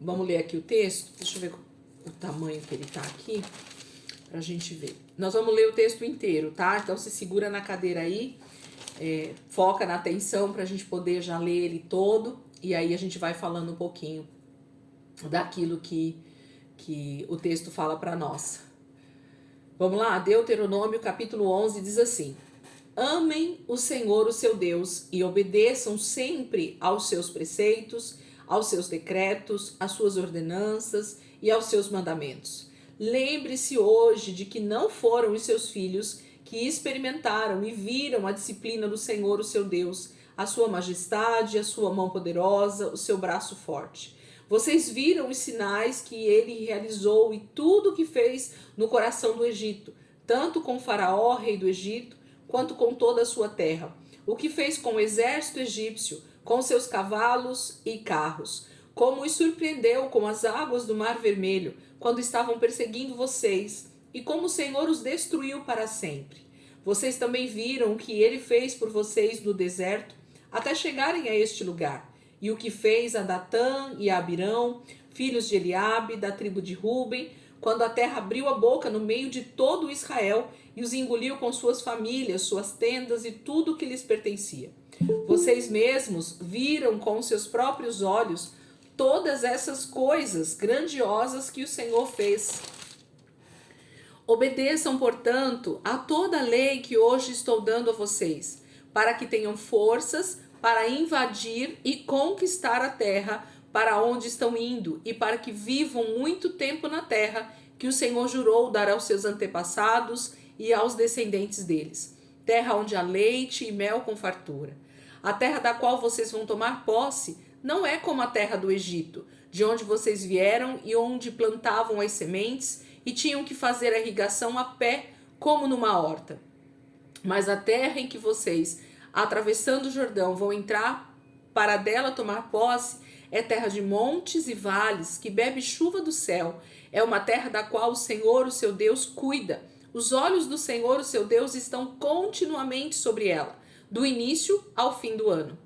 Vamos ler aqui o texto. Deixa eu ver o tamanho que ele tá aqui, pra gente ver. Nós vamos ler o texto inteiro, tá? Então se segura na cadeira aí, foca na atenção pra gente poder já ler ele todo. E aí a gente vai falando um pouquinho daquilo que o texto fala pra nós. Vamos lá? Deuteronômio capítulo 11 diz assim: Amem o Senhor, o seu Deus, e obedeçam sempre aos seus preceitos, aos seus decretos, às suas ordenanças e aos seus mandamentos. Lembre-se hoje de que não foram os seus filhos que experimentaram e viram a disciplina do Senhor, o seu Deus, a sua majestade, a sua mão poderosa, o seu braço forte. Vocês viram os sinais que ele realizou e tudo o que fez no coração do Egito, tanto com Faraó, rei do Egito, quanto com toda a sua terra. O que fez com o exército egípcio, com seus cavalos e carros. Como os surpreendeu com as águas do Mar Vermelho, quando estavam perseguindo vocês, e como o Senhor os destruiu para sempre. Vocês também viram o que ele fez por vocês no deserto, até chegarem a este lugar. E o que fez a Datã e a Abirão, filhos de Eliabe, da tribo de Ruben, quando a terra abriu a boca no meio de todo Israel e os engoliu com suas famílias, suas tendas e tudo o que lhes pertencia. Vocês mesmos viram com seus próprios olhos todas essas coisas grandiosas que o Senhor fez. Obedeçam, portanto, a toda a lei que hoje estou dando a vocês, para que tenham forças para invadir e conquistar a terra para onde estão indo, e para que vivam muito tempo na terra que o Senhor jurou dar aos seus antepassados e aos descendentes deles. Terra onde há leite e mel com fartura. A terra da qual vocês vão tomar posse não é como a terra do Egito, de onde vocês vieram e onde plantavam as sementes e tinham que fazer a irrigação a pé, como numa horta. Mas a terra em que vocês, atravessando o Jordão, vão entrar para dela tomar posse, é terra de montes e vales, que bebe chuva do céu. É uma terra da qual o Senhor, o seu Deus, cuida. Os olhos do Senhor, o seu Deus, estão continuamente sobre ela, do início ao fim do ano.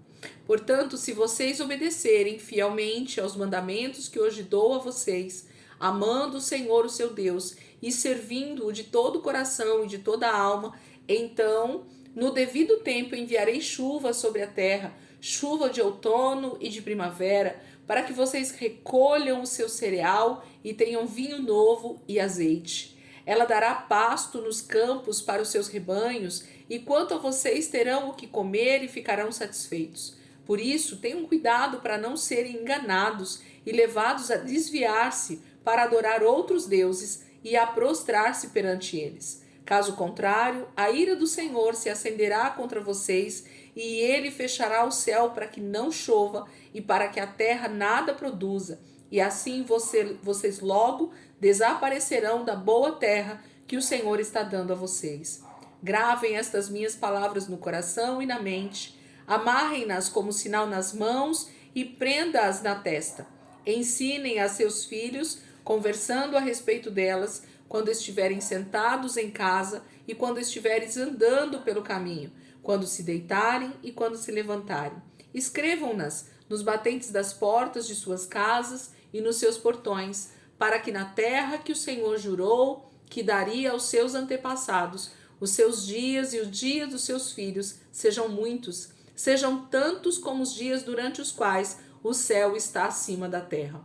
Portanto, se vocês obedecerem fielmente aos mandamentos que hoje dou a vocês, amando o Senhor, o seu Deus, e servindo-o de todo o coração e de toda a alma, então, no devido tempo, enviarei chuva sobre a terra, chuva de outono e de primavera, para que vocês recolham o seu cereal e tenham vinho novo e azeite. Ela dará pasto nos campos para os seus rebanhos, e quanto a vocês terão o que comer e ficarão satisfeitos. Por isso, tenham cuidado para não serem enganados e levados a desviar-se para adorar outros deuses e a prostrar-se perante eles. Caso contrário, a ira do Senhor se acenderá contra vocês, e ele fechará o céu para que não chova e para que a terra nada produza. E assim vocês logo desaparecerão da boa terra que o Senhor está dando a vocês. Gravem estas minhas palavras no coração e na mente, amarrem-nas como sinal nas mãos e prenda-as na testa. Ensinem a seus filhos, conversando a respeito delas, quando estiverem sentados em casa e quando estiveres andando pelo caminho, quando se deitarem e quando se levantarem. Escrevam-nas nos batentes das portas de suas casas e nos seus portões, para que na terra que o Senhor jurou que daria aos seus antepassados, os seus dias e os dias dos seus filhos sejam muitos, sejam tantos como os dias durante os quais o céu está acima da terra.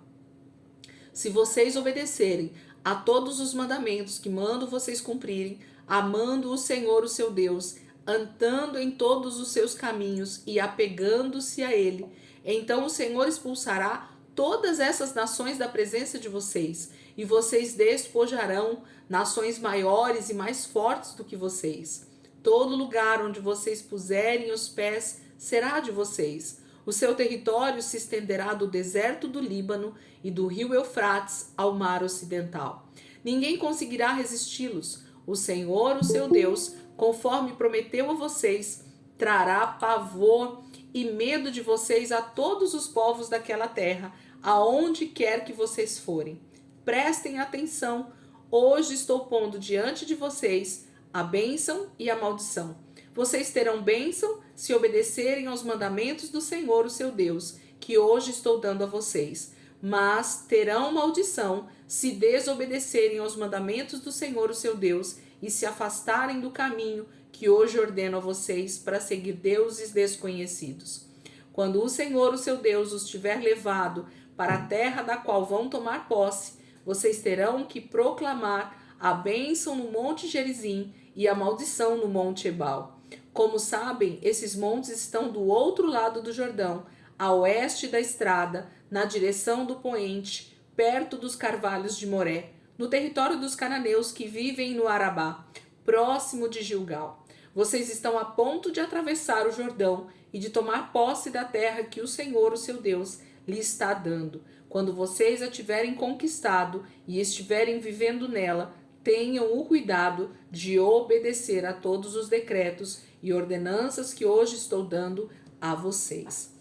Se vocês obedecerem a todos os mandamentos que mando vocês cumprirem, amando o Senhor, o seu Deus, andando em todos os seus caminhos e apegando-se a ele, então o Senhor expulsará todas essas nações da presença de vocês, e vocês despojarão nações maiores e mais fortes do que vocês. Todo lugar onde vocês puserem os pés será de vocês. O seu território se estenderá do deserto do Líbano e do rio Eufrates ao mar ocidental. Ninguém conseguirá resisti-los. O Senhor, o seu Deus, conforme prometeu a vocês, trará pavor e medo de vocês a todos os povos daquela terra, aonde quer que vocês forem. Prestem atenção, hoje estou pondo diante de vocês a bênção e a maldição. Vocês terão bênção se obedecerem aos mandamentos do Senhor, o seu Deus, que hoje estou dando a vocês. mas terão maldição se desobedecerem aos mandamentos do Senhor, o seu Deus, e se afastarem do caminho que hoje ordeno a vocês para seguir deuses desconhecidos. Quando o Senhor, o seu Deus, os tiver levado para a terra da qual vão tomar posse, vocês terão que proclamar a bênção no Monte Gerizim e a maldição no Monte Ebal. Como sabem, esses montes estão do outro lado do Jordão, a oeste da estrada, na direção do poente, perto dos carvalhos de Moré, no território dos cananeus que vivem no Arabá, próximo de Gilgal. Vocês estão a ponto de atravessar o Jordão e de tomar posse da terra que o Senhor, o seu Deus, lhe está dando. Quando vocês a tiverem conquistado e estiverem vivendo nela, tenham o cuidado de obedecer a todos os decretos e ordenanças que hoje estou dando a vocês.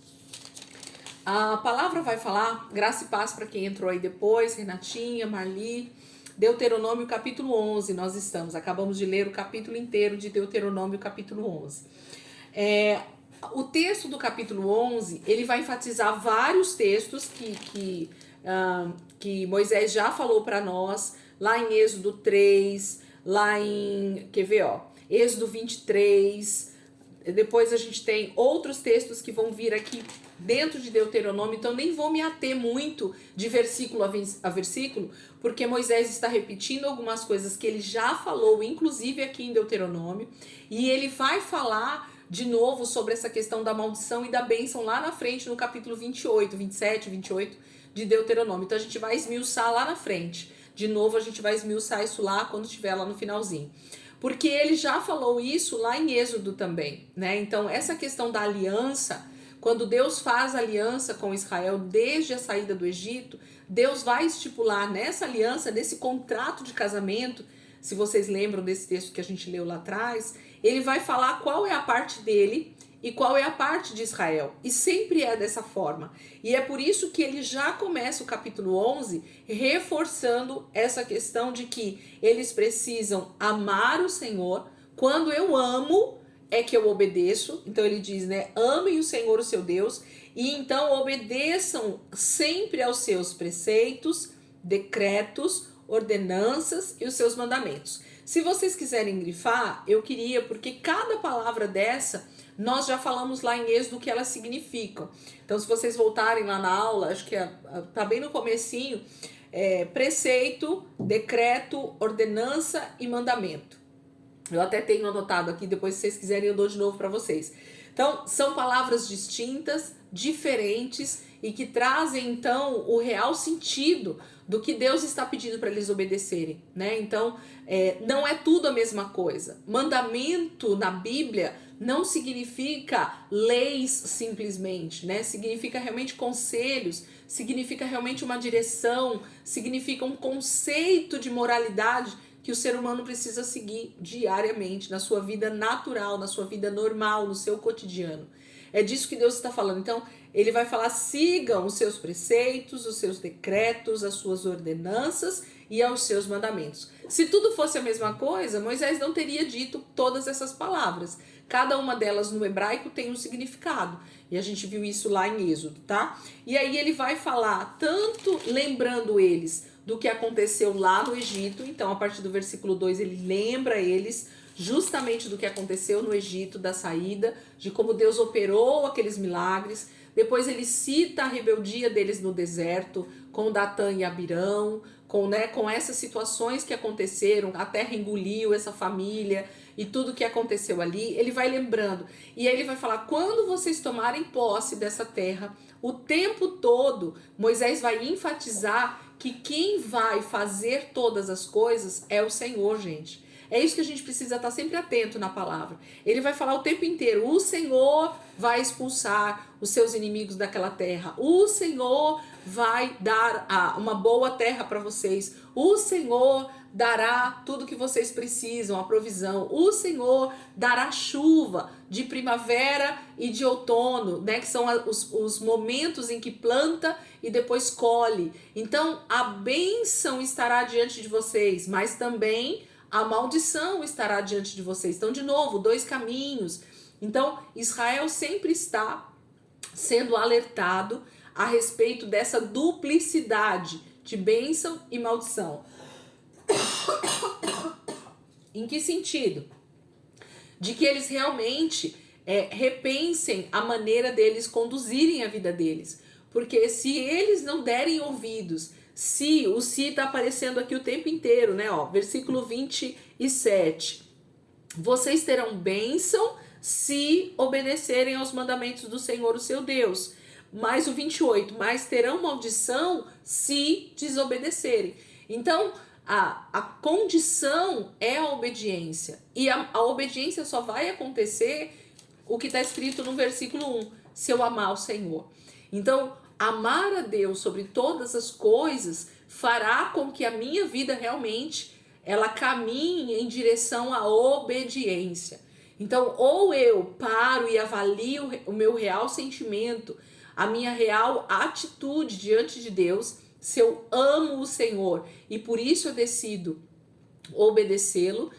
A palavra vai falar, graça e paz para quem entrou aí depois, Renatinha, Marli, Deuteronômio capítulo 11, acabamos de ler o capítulo inteiro de Deuteronômio capítulo 11. O texto do capítulo 11, ele vai enfatizar vários textos que Moisés já falou para nós, lá em Êxodo 3, lá em, Êxodo 23, depois a gente tem outros textos que vão vir aqui dentro de Deuteronômio, então nem vou me ater muito de versículo a versículo, porque Moisés está repetindo algumas coisas que ele já falou, inclusive aqui em Deuteronômio, e ele vai falar de novo sobre essa questão da maldição e da bênção lá na frente, no capítulo 27, 28 de Deuteronômio. Então a gente vai esmiuçar lá na frente. De novo, a gente vai esmiuçar isso lá quando estiver lá no finalzinho. Porque ele já falou isso lá em Êxodo também, né? Então, essa questão da aliança, quando Deus faz aliança com Israel desde a saída do Egito, Deus vai estipular nessa aliança, nesse contrato de casamento, se vocês lembram desse texto que a gente leu lá atrás, ele vai falar qual é a parte dele e qual é a parte de Israel. E sempre é dessa forma. E é por isso que ele já começa o capítulo 11 reforçando essa questão de que eles precisam amar o Senhor. Quando eu amo, é que eu obedeço. Então ele diz, né? Amem o Senhor, o seu Deus, e então obedeçam sempre aos seus preceitos, decretos, ordenanças e os seus mandamentos. Se vocês quiserem grifar, eu queria, porque cada palavra dessa, nós já falamos lá em Êxodo o que elas significam. Então, se vocês voltarem lá na aula, acho que tá bem no comecinho, preceito, decreto, ordenança e mandamento. Eu até tenho anotado aqui, depois se vocês quiserem eu dou de novo para vocês. Então, são palavras distintas, diferentes e que trazem, então, o real sentido do que Deus está pedindo para eles obedecerem, né? Então, não é tudo a mesma coisa. Mandamento na Bíblia não significa leis simplesmente, né? Significa realmente conselhos, significa realmente uma direção, significa um conceito de moralidade que o ser humano precisa seguir diariamente, na sua vida natural, na sua vida normal, no seu cotidiano. É disso que Deus está falando. Então, ele vai falar, sigam os seus preceitos, os seus decretos, as suas ordenanças e aos seus mandamentos. Se tudo fosse a mesma coisa, Moisés não teria dito todas essas palavras. Cada uma delas no hebraico tem um significado. E a gente viu isso lá em Êxodo, tá? E aí ele vai falar, tanto lembrando eles do que aconteceu lá no Egito. Então, a partir do versículo 2, ele lembra eles justamente do que aconteceu no Egito, da saída, de como Deus operou aqueles milagres. Depois ele cita a rebeldia deles no deserto, com Datã e Abirão, com essas situações que aconteceram, a terra engoliu essa família e tudo que aconteceu ali. Ele vai lembrando. E aí ele vai falar, quando vocês tomarem posse dessa terra, o tempo todo, Moisés vai enfatizar que quem vai fazer todas as coisas é o Senhor, gente. É isso que a gente precisa estar sempre atento na palavra. Ele vai falar o tempo inteiro, o Senhor vai expulsar os seus inimigos daquela terra. O Senhor vai dar uma boa terra para vocês. O Senhor dará tudo que vocês precisam, a provisão. O Senhor dará chuva de primavera e de outono, né? Que são os momentos em que planta e depois colhe. Então, a bênção estará diante de vocês, mas também a maldição estará diante de vocês. Então, de novo, dois caminhos. Então, Israel sempre está sendo alertado a respeito dessa duplicidade de bênção e maldição. Em que sentido? De que eles realmente repensem a maneira deles conduzirem a vida deles. Porque se eles não derem ouvidos, o se está aparecendo aqui o tempo inteiro, né? Ó, versículo 27. Vocês terão bênção se obedecerem aos mandamentos do Senhor, o seu Deus. Mais o 28, mas terão maldição se desobedecerem. Então, a condição é a obediência. E a obediência só vai acontecer o que está escrito no versículo 1, se eu amar o Senhor. Então, amar a Deus sobre todas as coisas fará com que a minha vida realmente ela caminhe em direção à obediência. Então, ou eu paro e avalio o meu real sentimento, a minha real atitude diante de Deus, se eu amo o Senhor e por isso eu decido obedecê-lo,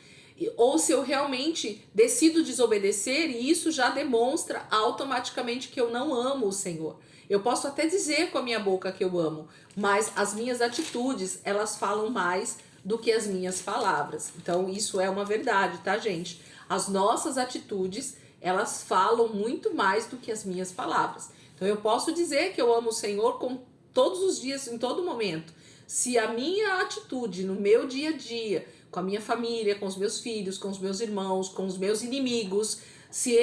ou se eu realmente decido desobedecer e isso já demonstra automaticamente que eu não amo o Senhor. Eu posso até dizer com a minha boca que eu amo, mas as minhas atitudes, elas falam mais do que as minhas palavras. Então isso é uma verdade, tá, gente? As nossas atitudes, elas falam muito mais do que as minhas palavras. Então eu posso dizer que eu amo o Senhor com todos os dias, em todo momento. Se a minha atitude no meu dia a dia, com a minha família, com os meus filhos, com os meus irmãos, com os meus inimigos, se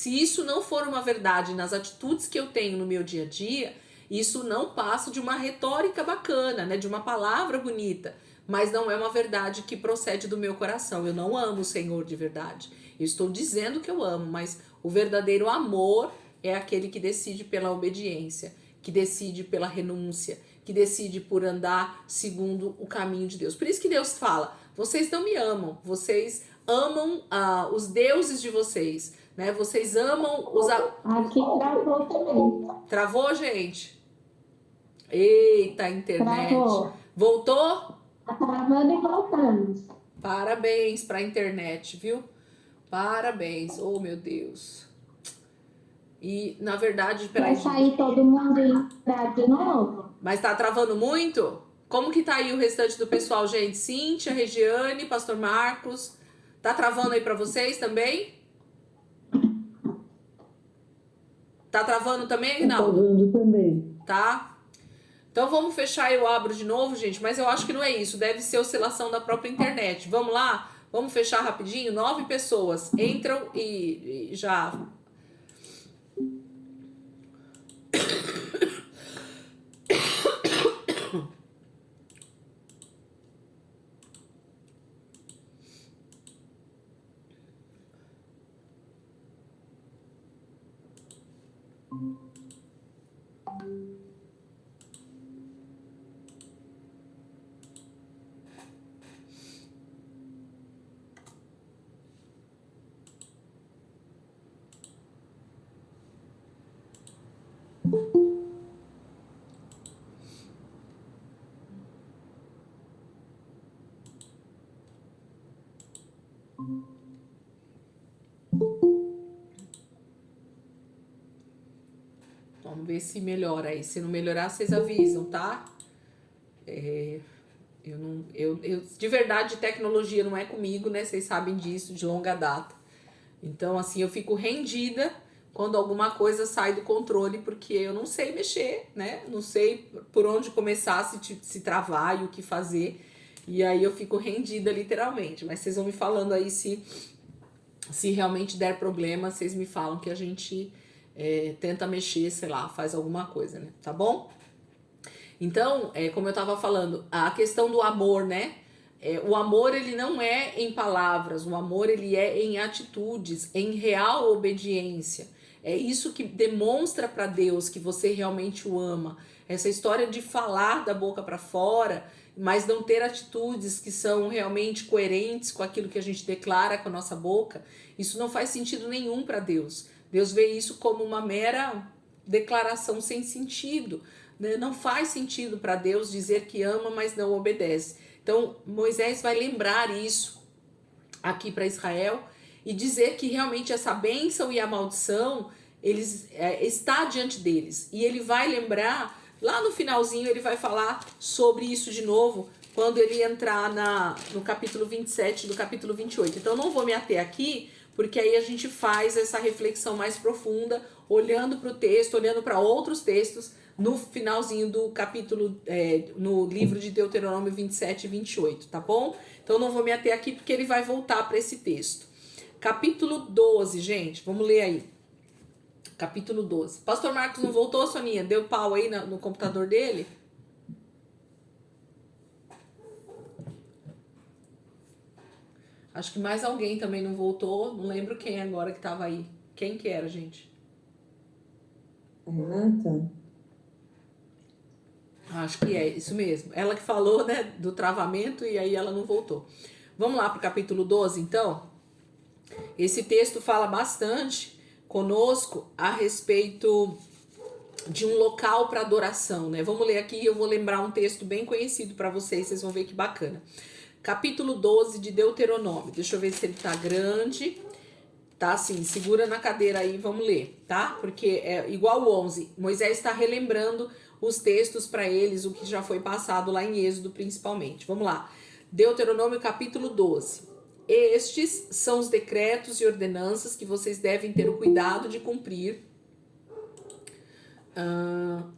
isso não for uma verdade nas atitudes que eu tenho no meu dia a dia, isso não passa de uma retórica bacana, né, de uma palavra bonita, mas não é uma verdade que procede do meu coração. Eu não amo o Senhor de verdade. Eu estou dizendo que eu amo, mas o verdadeiro amor é aquele que decide pela obediência, que decide pela renúncia, que decide por andar segundo o caminho de Deus. Por isso que Deus fala, vocês não me amam, vocês amam os deuses de vocês, né? Vocês amam os... Aqui travou também. Travou, gente? Eita, internet. Travou. Voltou? Tá travando e voltando. Parabéns pra internet, viu? Parabéns. Oh, meu Deus. E, na verdade, peraí. Vai sair todo mundo e entrar de novo? Mas tá travando muito? Como que tá aí o restante do pessoal, gente? Cíntia, Regiane, Pastor Marcos. Tá travando aí pra vocês também? Tá travando também, Aguinaldo? Tá travando também. Tá? Então vamos fechar e eu abro de novo, gente. Mas eu acho que não é isso. Deve ser oscilação da própria internet. Vamos lá? Vamos fechar rapidinho? 9 pessoas entram e já... Vamos ver se melhora aí. Se não melhorar, vocês avisam, tá? De verdade, tecnologia não é comigo, né? Vocês sabem disso de longa data. Então, assim, eu fico rendida quando alguma coisa sai do controle, porque eu não sei mexer, né? Não sei por onde começar, se travar e o que fazer. E aí eu fico rendida, literalmente. Mas vocês vão me falando aí se realmente der problema, vocês me falam que a gente tenta mexer, sei lá, faz alguma coisa, né? Tá bom? Então, como eu tava falando, a questão do amor, né? O amor, ele não é em palavras, o amor, ele é em atitudes, em real obediência. É isso que demonstra para Deus que você realmente o ama. Essa história de falar da boca para fora, mas não ter atitudes que são realmente coerentes com aquilo que a gente declara com a nossa boca, isso não faz sentido nenhum para Deus. Deus vê isso como uma mera declaração sem sentido. Não faz sentido para Deus dizer que ama, mas não obedece. Então, Moisés vai lembrar isso aqui para Israel e dizer que realmente essa bênção e a maldição, está diante deles. E ele vai lembrar, lá no finalzinho ele vai falar sobre isso de novo, quando ele entrar no capítulo 27 do capítulo 28. Então não vou me ater aqui, porque aí a gente faz essa reflexão mais profunda, olhando para o texto, olhando para outros textos, no finalzinho do capítulo, no livro de Deuteronômio 27 e 28, tá bom? Então não vou me ater aqui, porque ele vai voltar para esse texto. Capítulo 12, gente, vamos ler aí. Capítulo 12. Pastor Marcos não voltou, Soninha? Deu pau aí no computador dele? Acho que mais alguém também não voltou. Não lembro quem agora que tava aí. Quem que era, gente? Renata? Acho que é isso mesmo. Ela que falou, né, do travamento e aí ela não voltou. Vamos lá pro capítulo 12, então. Esse texto fala bastante conosco a respeito de um local para adoração, né? Vamos ler aqui, eu vou lembrar um texto bem conhecido para vocês ver que bacana. Capítulo 12 de Deuteronômio. Deixa eu ver se ele tá grande. Tá assim, segura na cadeira aí, vamos ler, tá? Porque é igual o 11. Moisés está relembrando os textos para eles, o que já foi passado lá em Êxodo principalmente. Vamos lá. Deuteronômio capítulo 12. Estes são os decretos e ordenanças que vocês devem ter o cuidado de cumprir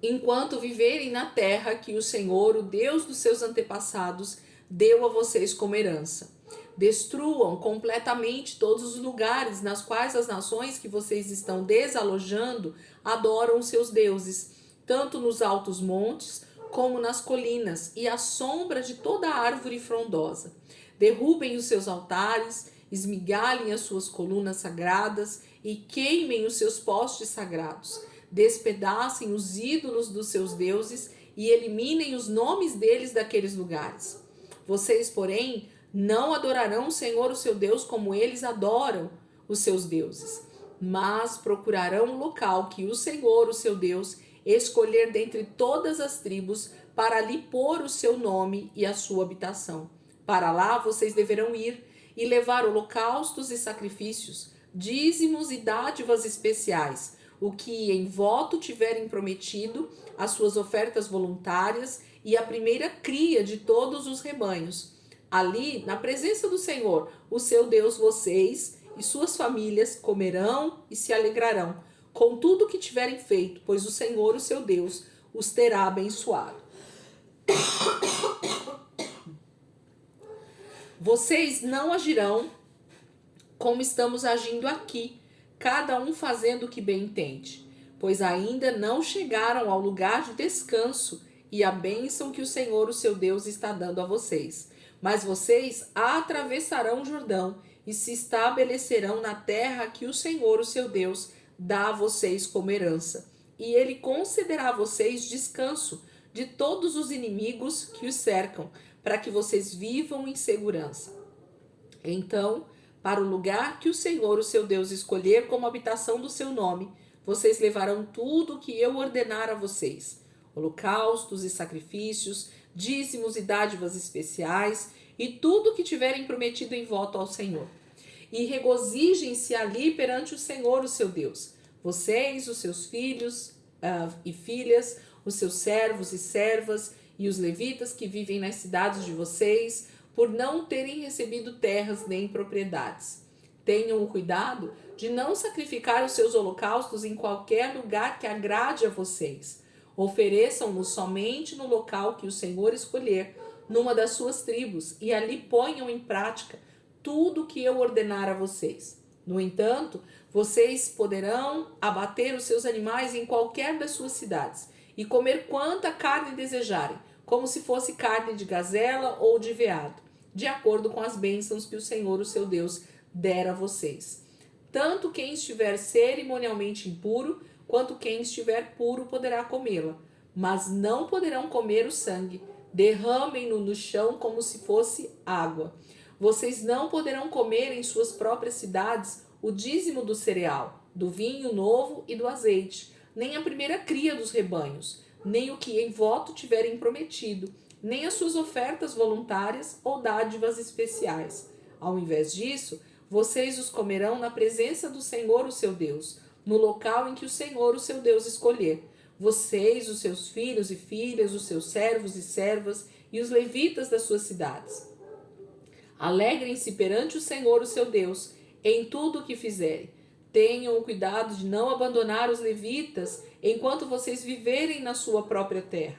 enquanto viverem na terra que o Senhor, o Deus dos seus antepassados, deu a vocês como herança. Destruam completamente todos os lugares nas quais as nações que vocês estão desalojando adoram os seus deuses, tanto nos altos montes como nas colinas e à sombra de toda árvore frondosa. Derrubem os seus altares, esmigalhem as suas colunas sagradas e queimem os seus postes sagrados. Despedacem os ídolos dos seus deuses e eliminem os nomes deles daqueles lugares. Vocês, porém, não adorarão o Senhor, o seu Deus, como eles adoram os seus deuses, mas procurarão um local que o Senhor, o seu Deus, escolher dentre todas as tribos para ali pôr o seu nome e a sua habitação. Para lá vocês deverão ir e levar holocaustos e sacrifícios, dízimos e dádivas especiais, o que em voto tiverem prometido, as suas ofertas voluntárias e a primeira cria de todos os rebanhos. Ali, na presença do Senhor, o seu Deus, vocês e suas famílias comerão e se alegrarão com tudo o que tiverem feito, pois o Senhor, o seu Deus, os terá abençoado. Vocês não agirão como estamos agindo aqui, cada um fazendo o que bem entende, pois ainda não chegaram ao lugar de descanso e a bênção que o Senhor, o seu Deus, está dando a vocês. Mas vocês atravessarão o Jordão e se estabelecerão na terra que o Senhor, o seu Deus, dá a vocês como herança. E ele concederá a vocês descanso de todos os inimigos que os cercam, para que vocês vivam em segurança. Então, para o lugar que o Senhor, o seu Deus, escolher como habitação do seu nome, vocês levarão tudo o que eu ordenar a vocês: holocaustos e sacrifícios, dízimos e dádivas especiais, e tudo o que tiverem prometido em voto ao Senhor. E regozijem-se ali perante o Senhor, o seu Deus, vocês, os seus filhos e filhas, os seus servos e servas, e os levitas que vivem nas cidades de vocês, por não terem recebido terras nem propriedades. Tenham o cuidado de não sacrificar os seus holocaustos em qualquer lugar que agrade a vocês. Ofereçam-nos somente no local que o Senhor escolher, numa das suas tribos, e ali ponham em prática tudo o que eu ordenar a vocês. No entanto, vocês poderão abater os seus animais em qualquer das suas cidades e comer quanta carne desejarem, como se fosse carne de gazela ou de veado, de acordo com as bênçãos que o Senhor, o seu Deus, dera a vocês. Tanto quem estiver cerimonialmente impuro, quanto quem estiver puro poderá comê-la, mas não poderão comer o sangue. Derramem-no no chão como se fosse água. Vocês não poderão comer em suas próprias cidades o dízimo do cereal, do vinho novo e do azeite, nem a primeira cria dos rebanhos, nem o que em voto tiverem prometido, nem as suas ofertas voluntárias ou dádivas especiais. Ao invés disso, vocês os comerão na presença do Senhor, o seu Deus, no local em que o Senhor, o seu Deus, escolher. Vocês, os seus filhos e filhas, os seus servos e servas e os levitas das suas cidades. Alegrem-se perante o Senhor, o seu Deus, em tudo o que fizerem. Tenham o cuidado de não abandonar os levitas enquanto vocês viverem na sua própria terra.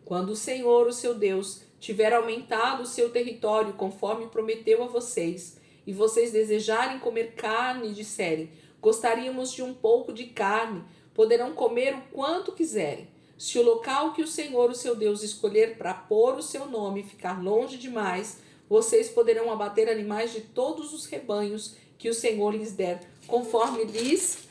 Quando o Senhor, o seu Deus, tiver aumentado o seu território conforme prometeu a vocês, e vocês desejarem comer carne e disserem, gostaríamos de um pouco de carne, poderão comer o quanto quiserem. Se o local que o Senhor, o seu Deus, escolher para pôr o seu nome ficar longe demais, vocês poderão abater animais de todos os rebanhos que o Senhor lhes der, conforme lhes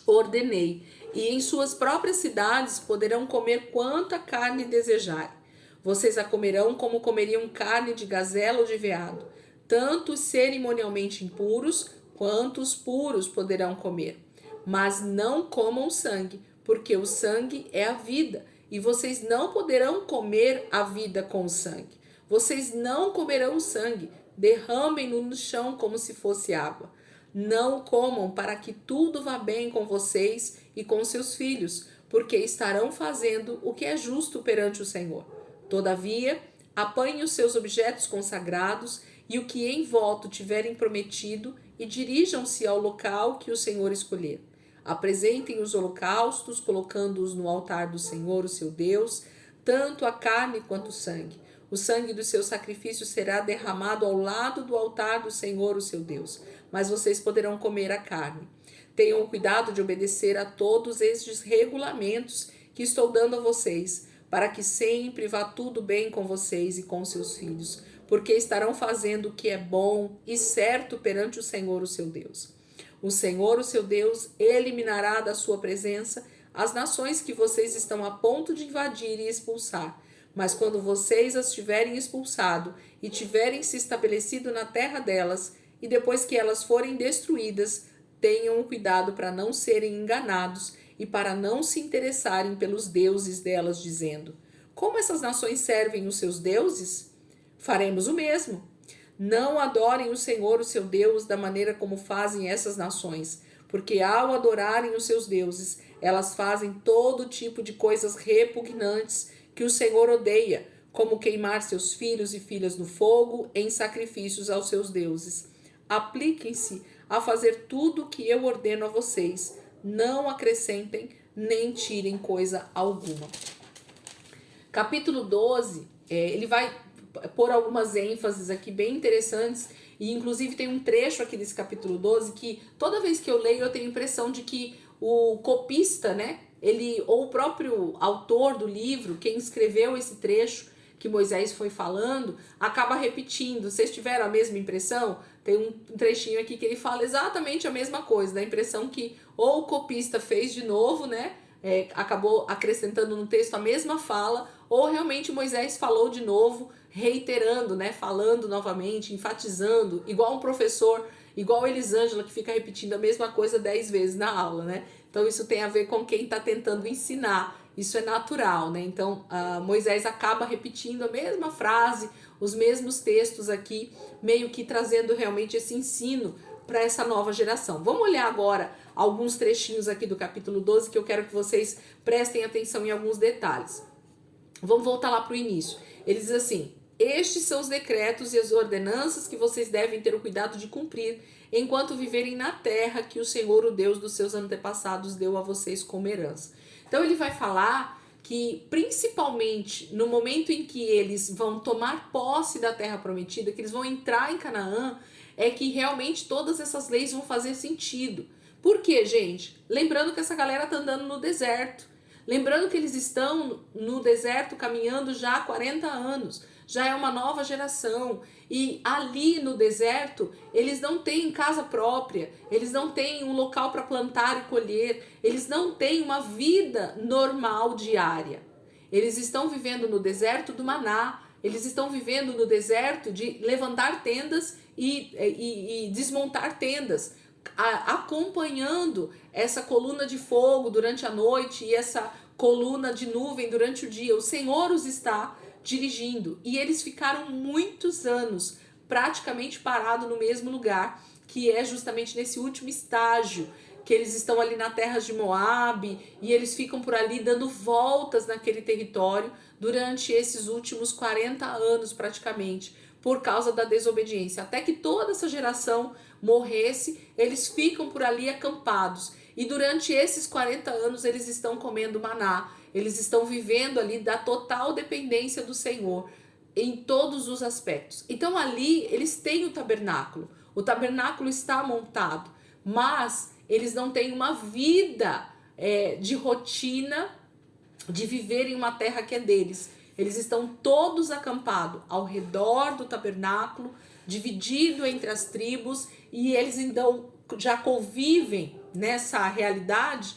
ordenei. E em suas próprias cidades poderão comer quanta carne desejarem. Vocês a comerão como comeriam carne de gazela ou de veado. Tanto os cerimonialmente impuros quanto os puros poderão comer. Mas não comam sangue, porque o sangue é a vida, e vocês não poderão comer a vida com o sangue. Vocês não comerão sangue, derramem-no no chão como se fosse água. Não o comam para que tudo vá bem com vocês e com seus filhos, porque estarão fazendo o que é justo perante o Senhor. Todavia, apanhem os seus objetos consagrados e o que em voto tiverem prometido e dirijam-se ao local que o Senhor escolher. Apresentem os holocaustos, colocando-os no altar do Senhor, o seu Deus, tanto a carne quanto o sangue. O sangue do seu sacrifício será derramado ao lado do altar do Senhor, o seu Deus, mas vocês poderão comer a carne. Tenham cuidado de obedecer a todos estes regulamentos que estou dando a vocês, para que sempre vá tudo bem com vocês e com seus filhos, porque estarão fazendo o que é bom e certo perante o Senhor, o seu Deus. O Senhor, o seu Deus, eliminará da sua presença as nações que vocês estão a ponto de invadir e expulsar. Mas quando vocês as tiverem expulsado e tiverem se estabelecido na terra delas, e depois que elas forem destruídas, tenham cuidado para não serem enganados e para não se interessarem pelos deuses delas, dizendo: como essas nações servem os seus deuses? Faremos o mesmo. Não adorem o Senhor, o seu Deus, da maneira como fazem essas nações, porque ao adorarem os seus deuses, elas fazem todo tipo de coisas repugnantes que o Senhor odeia, como queimar seus filhos e filhas no fogo em sacrifícios aos seus deuses. Apliquem-se a fazer tudo o que eu ordeno a vocês. Não acrescentem nem tirem coisa alguma. Capítulo 12, ele vai pôr algumas ênfases aqui bem interessantes, e inclusive tem um trecho aqui desse capítulo 12 que toda vez que eu leio eu tenho a impressão de que o copista, né, ele, ou o próprio autor do livro, quem escreveu esse trecho que Moisés foi falando, acaba repetindo. Vocês tiveram a mesma impressão? Tem um trechinho aqui que ele fala exatamente a mesma coisa, da impressão que ou o copista fez de novo, né, acabou acrescentando no texto a mesma fala, ou realmente Moisés falou de novo, reiterando, né, falando novamente, enfatizando, igual um professor, igual a Elisângela, que fica repetindo a mesma coisa 10 vezes na aula, né? Então isso tem a ver com quem está tentando ensinar, isso é natural, né? Então Moisés acaba repetindo a mesma frase, os mesmos textos aqui, meio que trazendo realmente esse ensino para essa nova geração. Vamos olhar agora alguns trechinhos aqui do capítulo 12 que eu quero que vocês prestem atenção em alguns detalhes. Vamos voltar lá para o início. Ele diz assim: estes são os decretos e as ordenanças que vocês devem ter o cuidado de cumprir enquanto viverem na terra que o Senhor, o Deus dos seus antepassados, deu a vocês como herança. Então ele vai falar que principalmente no momento em que eles vão tomar posse da terra prometida, que eles vão entrar em Canaã, é que realmente todas essas leis vão fazer sentido. Por quê, gente? Lembrando que essa galera tá andando no deserto. Lembrando que eles estão no deserto caminhando já há 40 anos. Já é uma nova geração. E ali no deserto, eles não têm casa própria. Eles não têm um local para plantar e colher. Eles não têm uma vida normal diária. Eles estão vivendo no deserto do maná. Eles estão vivendo no deserto de levantar tendas e desmontar tendas, acompanhando essa coluna de fogo durante a noite e essa coluna de nuvem durante o dia. O Senhor os está dirigindo, e eles ficaram muitos anos praticamente parados no mesmo lugar, que é justamente nesse último estágio que eles estão ali na terra de Moabe e eles ficam por ali dando voltas naquele território durante esses últimos 40 anos praticamente, por causa da desobediência. Até que toda essa geração morresse, eles ficam por ali acampados. E durante esses 40 anos eles estão comendo maná, eles estão vivendo ali da total dependência do Senhor em todos os aspectos. Então ali eles têm o tabernáculo está montado, mas eles não têm uma vida de rotina de viver em uma terra que é deles. Eles estão todos acampados ao redor do tabernáculo, dividido entre as tribos, e eles então já convivem nessa realidade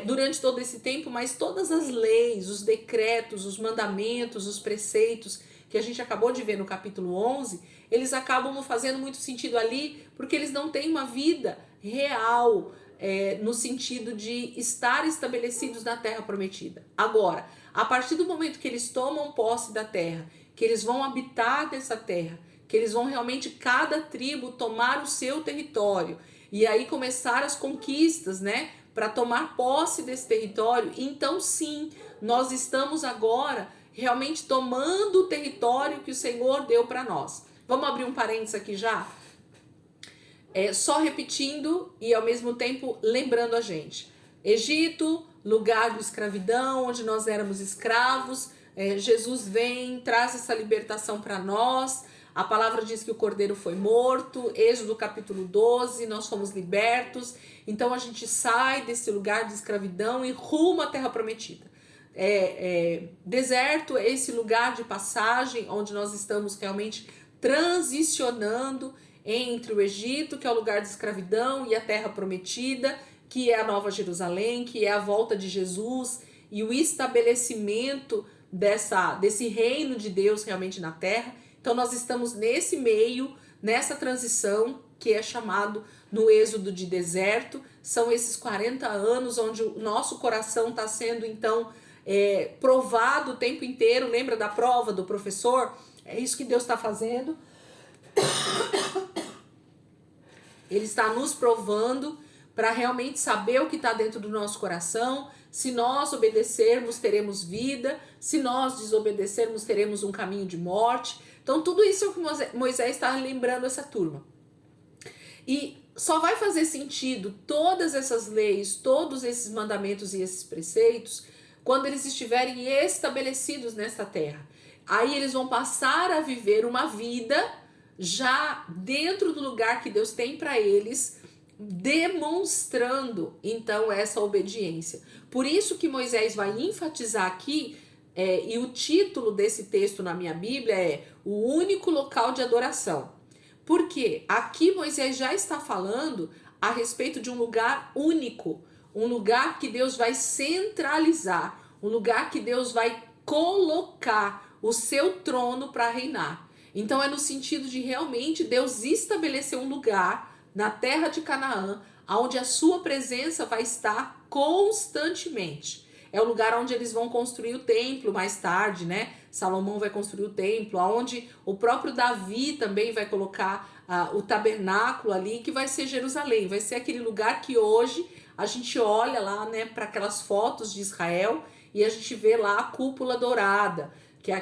durante todo esse tempo, mas todas as leis, os decretos, os mandamentos, os preceitos que a gente acabou de ver no capítulo 11, eles acabam não fazendo muito sentido ali, porque eles não têm uma vida real, no sentido de estar estabelecidos na terra prometida. Agora, a partir do momento que eles tomam posse da terra, que eles vão habitar nessa terra, que eles vão realmente, cada tribo, tomar o seu território, e aí começar as conquistas, né, para tomar posse desse território, então sim, nós estamos agora realmente tomando o território que o Senhor deu para nós. Vamos abrir um parênteses aqui já? Só repetindo e ao mesmo tempo lembrando a gente. Egito, lugar de escravidão, onde nós éramos escravos. Jesus vem, traz essa libertação para nós. A palavra diz que o cordeiro foi morto. Êxodo capítulo 12, nós fomos libertos. Então a gente sai desse lugar de escravidão e rumo à terra prometida. Deserto é esse lugar de passagem onde nós estamos realmente transicionando entre o Egito, que é o lugar de escravidão, e a terra prometida, que é a Nova Jerusalém, que é a volta de Jesus e o estabelecimento desse reino de Deus realmente na terra. Então nós estamos nesse meio, nessa transição que é chamado no êxodo de deserto. São esses 40 anos onde o nosso coração está sendo então provado o tempo inteiro. Lembra da prova do professor? É isso que Deus está fazendo. Ele está nos provando para realmente saber o que está dentro do nosso coração. Se nós obedecermos, teremos vida. Se nós desobedecermos, teremos um caminho de morte. Então tudo isso é o que Moisés está lembrando essa turma. E só vai fazer sentido todas essas leis, todos esses mandamentos e esses preceitos quando eles estiverem estabelecidos nesta terra. Aí eles vão passar a viver uma vida já dentro do lugar que Deus tem para eles, demonstrando então essa obediência. Por isso que Moisés vai enfatizar aqui, e o título desse texto na minha Bíblia é o único local de adoração. Porque aqui Moisés já está falando a respeito de um lugar único, um lugar que Deus vai centralizar, um lugar que Deus vai colocar o seu trono para reinar. Então é no sentido de realmente Deus estabelecer um lugar na terra de Canaã, onde a sua presença vai estar constantemente. É o lugar onde eles vão construir o templo mais tarde, né? Salomão vai construir o templo, onde o próprio Davi também vai colocar o tabernáculo ali, que vai ser Jerusalém. Vai ser aquele lugar que hoje a gente olha lá, né, para aquelas fotos de Israel e a gente vê lá a cúpula dourada, que é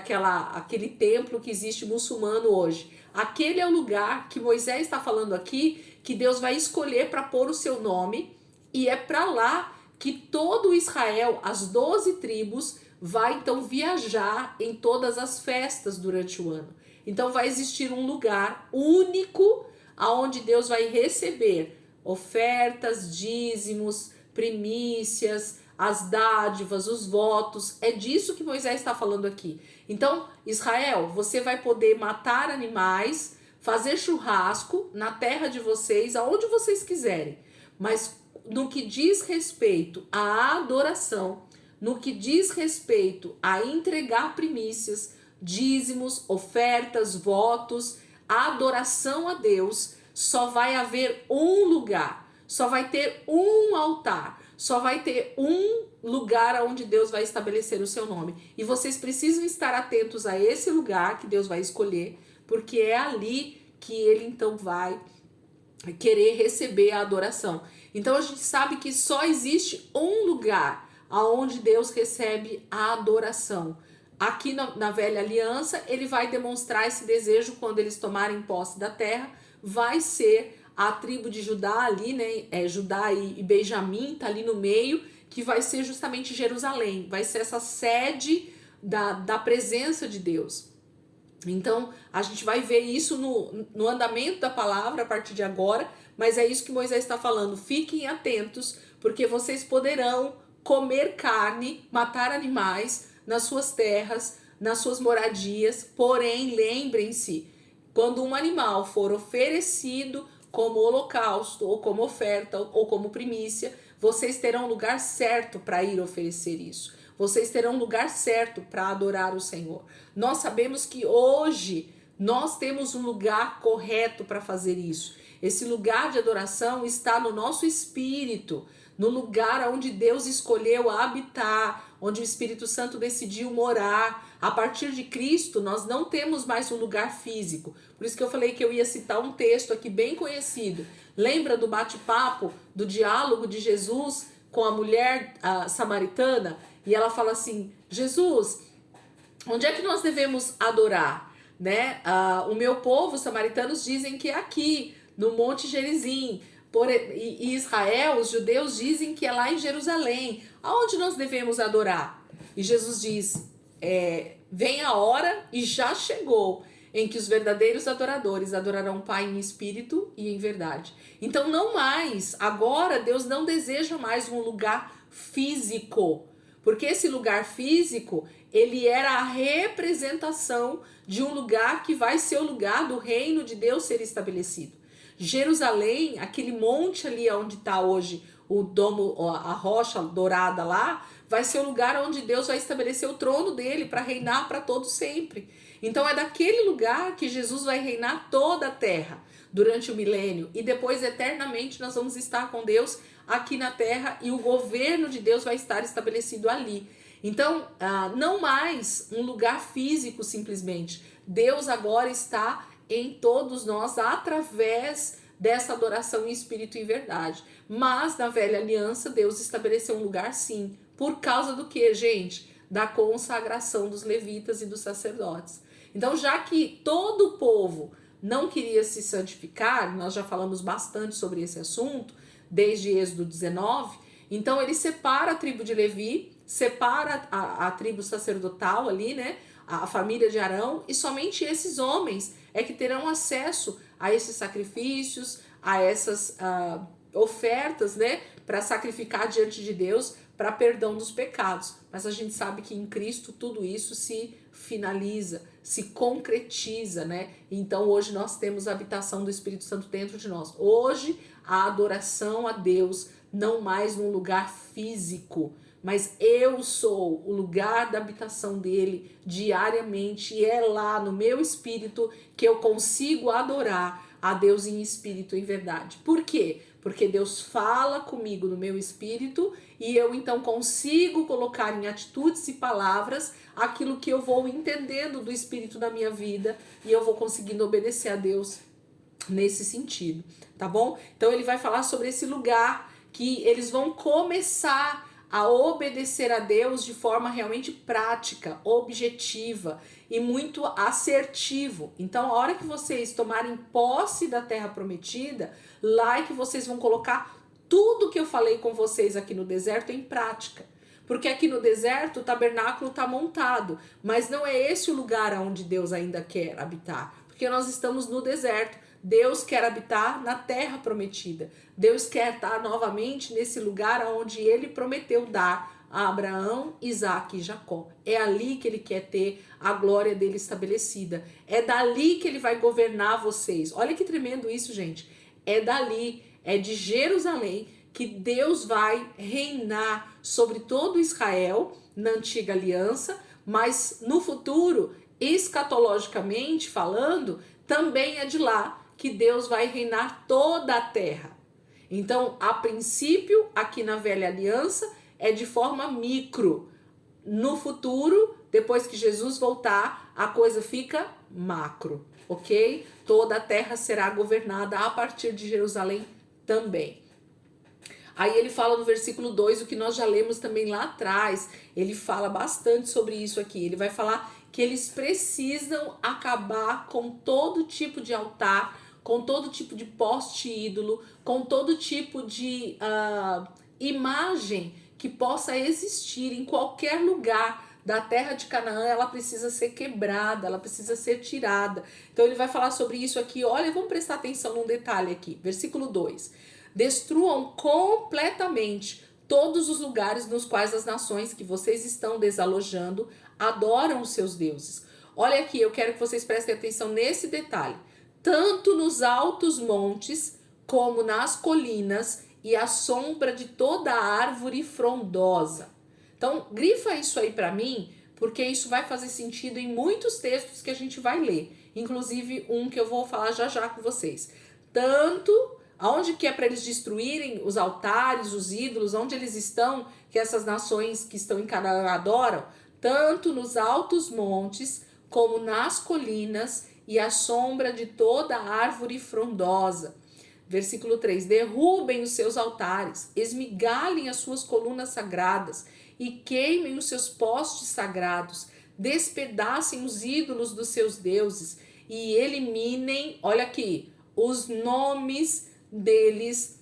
aquele templo que existe muçulmano hoje. Aquele é o lugar que Moisés está falando aqui, que Deus vai escolher para pôr o seu nome, e é para lá que todo Israel, as 12 tribos, vai então viajar em todas as festas durante o ano. Então vai existir um lugar único aonde Deus vai receber ofertas, dízimos, primícias, as dádivas, os votos. É disso que Moisés está falando aqui. Então, Israel, você vai poder matar animais, fazer churrasco na terra de vocês, aonde vocês quiserem. Mas no que diz respeito à adoração, no que diz respeito a entregar primícias, dízimos, ofertas, votos, a adoração a Deus, só vai haver um lugar, só vai ter um altar, só vai ter um lugar onde Deus vai estabelecer o seu nome. E vocês precisam estar atentos a esse lugar que Deus vai escolher, porque é ali que ele então vai querer receber a adoração. Então a gente sabe que só existe um lugar aonde Deus recebe a adoração. Aqui na velha aliança, ele vai demonstrar esse desejo quando eles tomarem posse da terra, vai ser a tribo de Judá ali, né? Judá e Benjamim tá ali no meio, que vai ser justamente Jerusalém, vai ser essa sede da presença de Deus. Então, a gente vai ver isso no andamento da palavra a partir de agora, mas é isso que Moisés está falando. Fiquem atentos, porque vocês poderão comer carne, matar animais nas suas terras, nas suas moradias, porém, lembrem-se, quando um animal for oferecido como holocausto, ou como oferta, ou como primícia, vocês terão um lugar certo para ir oferecer isso. Vocês terão um lugar certo para adorar o Senhor. Nós sabemos que hoje nós temos um lugar correto para fazer isso. Esse lugar de adoração está no nosso espírito, no lugar onde Deus escolheu habitar, onde o Espírito Santo decidiu morar. A partir de Cristo, nós não temos mais um lugar físico. Por isso que eu falei que eu ia citar um texto aqui bem conhecido. Lembra do bate-papo, do diálogo de Jesus com a mulher samaritana? E ela fala assim: Jesus, onde é que nós devemos adorar? Né? O meu povo, os samaritanos, dizem que é aqui, no Monte Gerizim. E Israel, os judeus, dizem que é lá em Jerusalém. Aonde nós devemos adorar? E Jesus diz: vem a hora, e já chegou, em que os verdadeiros adoradores adorarão o Pai em espírito e em verdade. Então não mais, agora Deus não deseja mais um lugar físico, porque esse lugar físico, ele era a representação de um lugar que vai ser o lugar do reino de Deus ser estabelecido. Jerusalém, aquele monte ali onde está hoje o domo, a rocha dourada lá, vai ser o lugar onde Deus vai estabelecer o trono dele para reinar para todo sempre. Então é daquele lugar que Jesus vai reinar toda a terra durante o milênio, e depois eternamente nós vamos estar com Deus aqui na terra, e o governo de Deus vai estar estabelecido ali. Então, não mais um lugar físico simplesmente. Deus agora está em todos nós através dessa adoração em espírito e em verdade. Mas na velha aliança, Deus estabeleceu um lugar sim. Por causa do que, gente? Da consagração dos levitas e dos sacerdotes. Então, já que todo o povo não queria se santificar, nós já falamos bastante sobre esse assunto, desde Êxodo 19, então ele separa a tribo de Levi, separa a tribo sacerdotal ali, né? A família de Arão, e somente esses homens é que terão acesso a esses sacrifícios, a essas ofertas, né? Para sacrificar diante de Deus, para perdão dos pecados. Mas a gente sabe que em Cristo tudo isso se finaliza, se concretiza, né? Então hoje nós temos a habitação do Espírito Santo dentro de nós. Hoje a adoração a Deus não mais num lugar físico, mas eu sou o lugar da habitação dele diariamente, e é lá no meu espírito que eu consigo adorar a Deus em espírito e em verdade. Por quê? Porque Deus fala comigo no meu espírito, e eu então consigo colocar em atitudes e palavras aquilo que eu vou entendendo do espírito da minha vida, e eu vou conseguindo obedecer a Deus nesse sentido, tá bom? Então ele vai falar sobre esse lugar que eles vão começar a obedecer a Deus de forma realmente prática, objetiva e muito assertivo. Então, a hora que vocês tomarem posse da terra prometida, lá é que vocês vão colocar tudo que eu falei com vocês aqui no deserto em prática. Porque aqui no deserto o tabernáculo está montado, mas não é esse o lugar onde Deus ainda quer habitar, porque nós estamos no deserto. Deus quer habitar na terra prometida. Deus quer estar novamente nesse lugar onde ele prometeu dar a Abraão, Isaque e Jacó. É ali que ele quer ter a glória dele estabelecida. É dali que ele vai governar vocês. Olha que tremendo isso, gente. É dali, é de Jerusalém, que Deus vai reinar sobre todo Israel na antiga aliança, mas no futuro, escatologicamente falando, também é de lá que Deus vai reinar toda a terra. Então, a princípio, aqui na velha aliança, é de forma micro. No futuro, depois que Jesus voltar, a coisa fica macro, ok? Toda a terra será governada a partir de Jerusalém também. Aí ele fala no versículo 2, o que nós já lemos também lá atrás. Ele fala bastante sobre isso aqui. Ele vai falar que eles precisam acabar com todo tipo de altar, com todo tipo de poste ídolo, com todo tipo de imagem que possa existir em qualquer lugar da terra de Canaã. Ela precisa ser quebrada, ela precisa ser tirada. Então ele vai falar sobre isso aqui. Olha, vamos prestar atenção num detalhe aqui. Versículo 2. Destruam completamente todos os lugares nos quais as nações que vocês estão desalojando adoram os seus deuses. Olha aqui, eu quero que vocês prestem atenção nesse detalhe. Tanto nos altos montes como nas colinas e à sombra de toda árvore frondosa. Então, grifa isso aí para mim, porque isso vai fazer sentido em muitos textos que a gente vai ler. Inclusive um que eu vou falar já já com vocês. Tanto aonde que é para eles destruírem os altares, os ídolos, onde eles estão, que essas nações que estão em Canaã adoram, tanto nos altos montes como nas colinas e à sombra de toda árvore frondosa. Versículo 3. Derrubem os seus altares, esmigalhem as suas colunas sagradas e queimem os seus postes sagrados, despedacem os ídolos dos seus deuses e eliminem, olha aqui, os nomes deles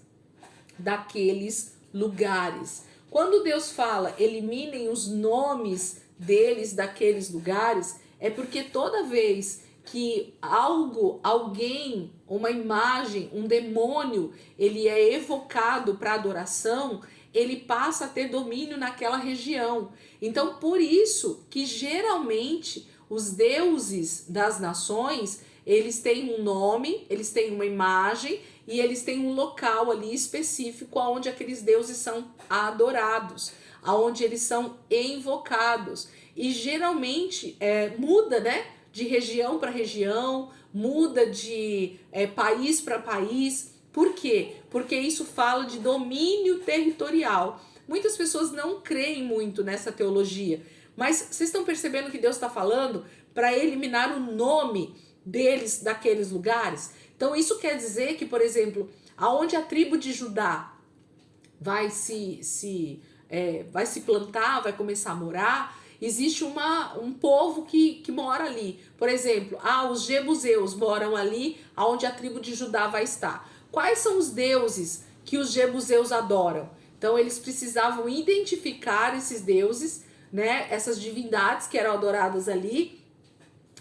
daqueles lugares. Quando Deus fala eliminem os nomes deles daqueles lugares, é porque toda vez que alguém, uma imagem, um demônio, ele é evocado para adoração, ele passa a ter domínio naquela região. Então, por isso que geralmente os deuses das nações, eles têm um nome, eles têm uma imagem e eles têm um local ali específico onde aqueles deuses são adorados, aonde eles são invocados. E geralmente muda, né? De região para região, muda de país para país. Por quê? Porque isso fala de domínio territorial. Muitas pessoas não creem muito nessa teologia, mas vocês estão percebendo que Deus está falando para eliminar o nome deles daqueles lugares? Então isso quer dizer que, por exemplo, aonde a tribo de Judá vai se plantar, vai começar a morar, existe um povo que mora ali. Por exemplo, os jebuseus moram ali onde a tribo de Judá vai estar. Quais são os deuses que os jebuseus adoram? Então eles precisavam identificar esses deuses, né, essas divindades que eram adoradas ali,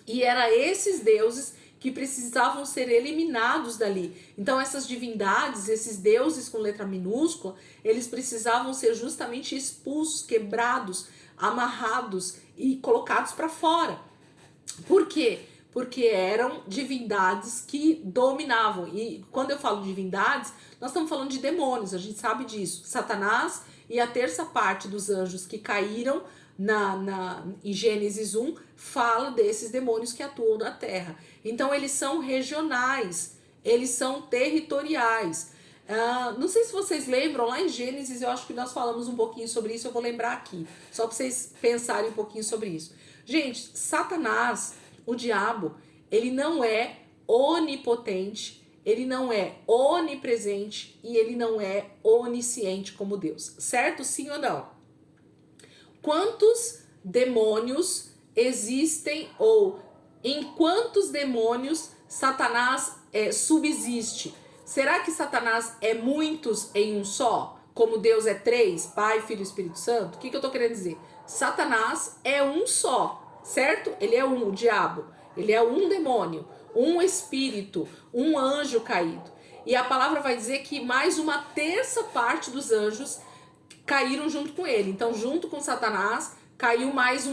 e eram esses deuses que precisavam ser eliminados dali. Então essas divindades, esses deuses com letra minúscula, eles precisavam ser justamente expulsos, quebrados, amarrados e colocados para fora. Por quê? Porque eram divindades que dominavam. E quando eu falo divindades, nós estamos falando de demônios, a gente sabe disso. Satanás e a terça parte dos anjos que caíram em Gênesis 1 fala desses demônios que atuam na terra. Então eles são regionais, eles são territoriais. Não sei se vocês lembram, lá em Gênesis eu acho que nós falamos um pouquinho sobre isso, eu vou lembrar aqui, só para vocês pensarem um pouquinho sobre isso. Gente, Satanás, o diabo, ele não é onipotente, ele não é onipresente e ele não é onisciente como Deus, certo? Sim ou não? Quantos demônios existem ou em quantos demônios Satanás subsiste? Será que Satanás é muitos em um só? Como Deus é três, Pai, Filho e Espírito Santo? O que eu tô querendo dizer? Satanás é um só, certo? Ele é o diabo. Ele é um demônio, um espírito, um anjo caído. E a palavra vai dizer que mais uma terça parte dos anjos caíram junto com ele. Então, junto com Satanás, caiu mais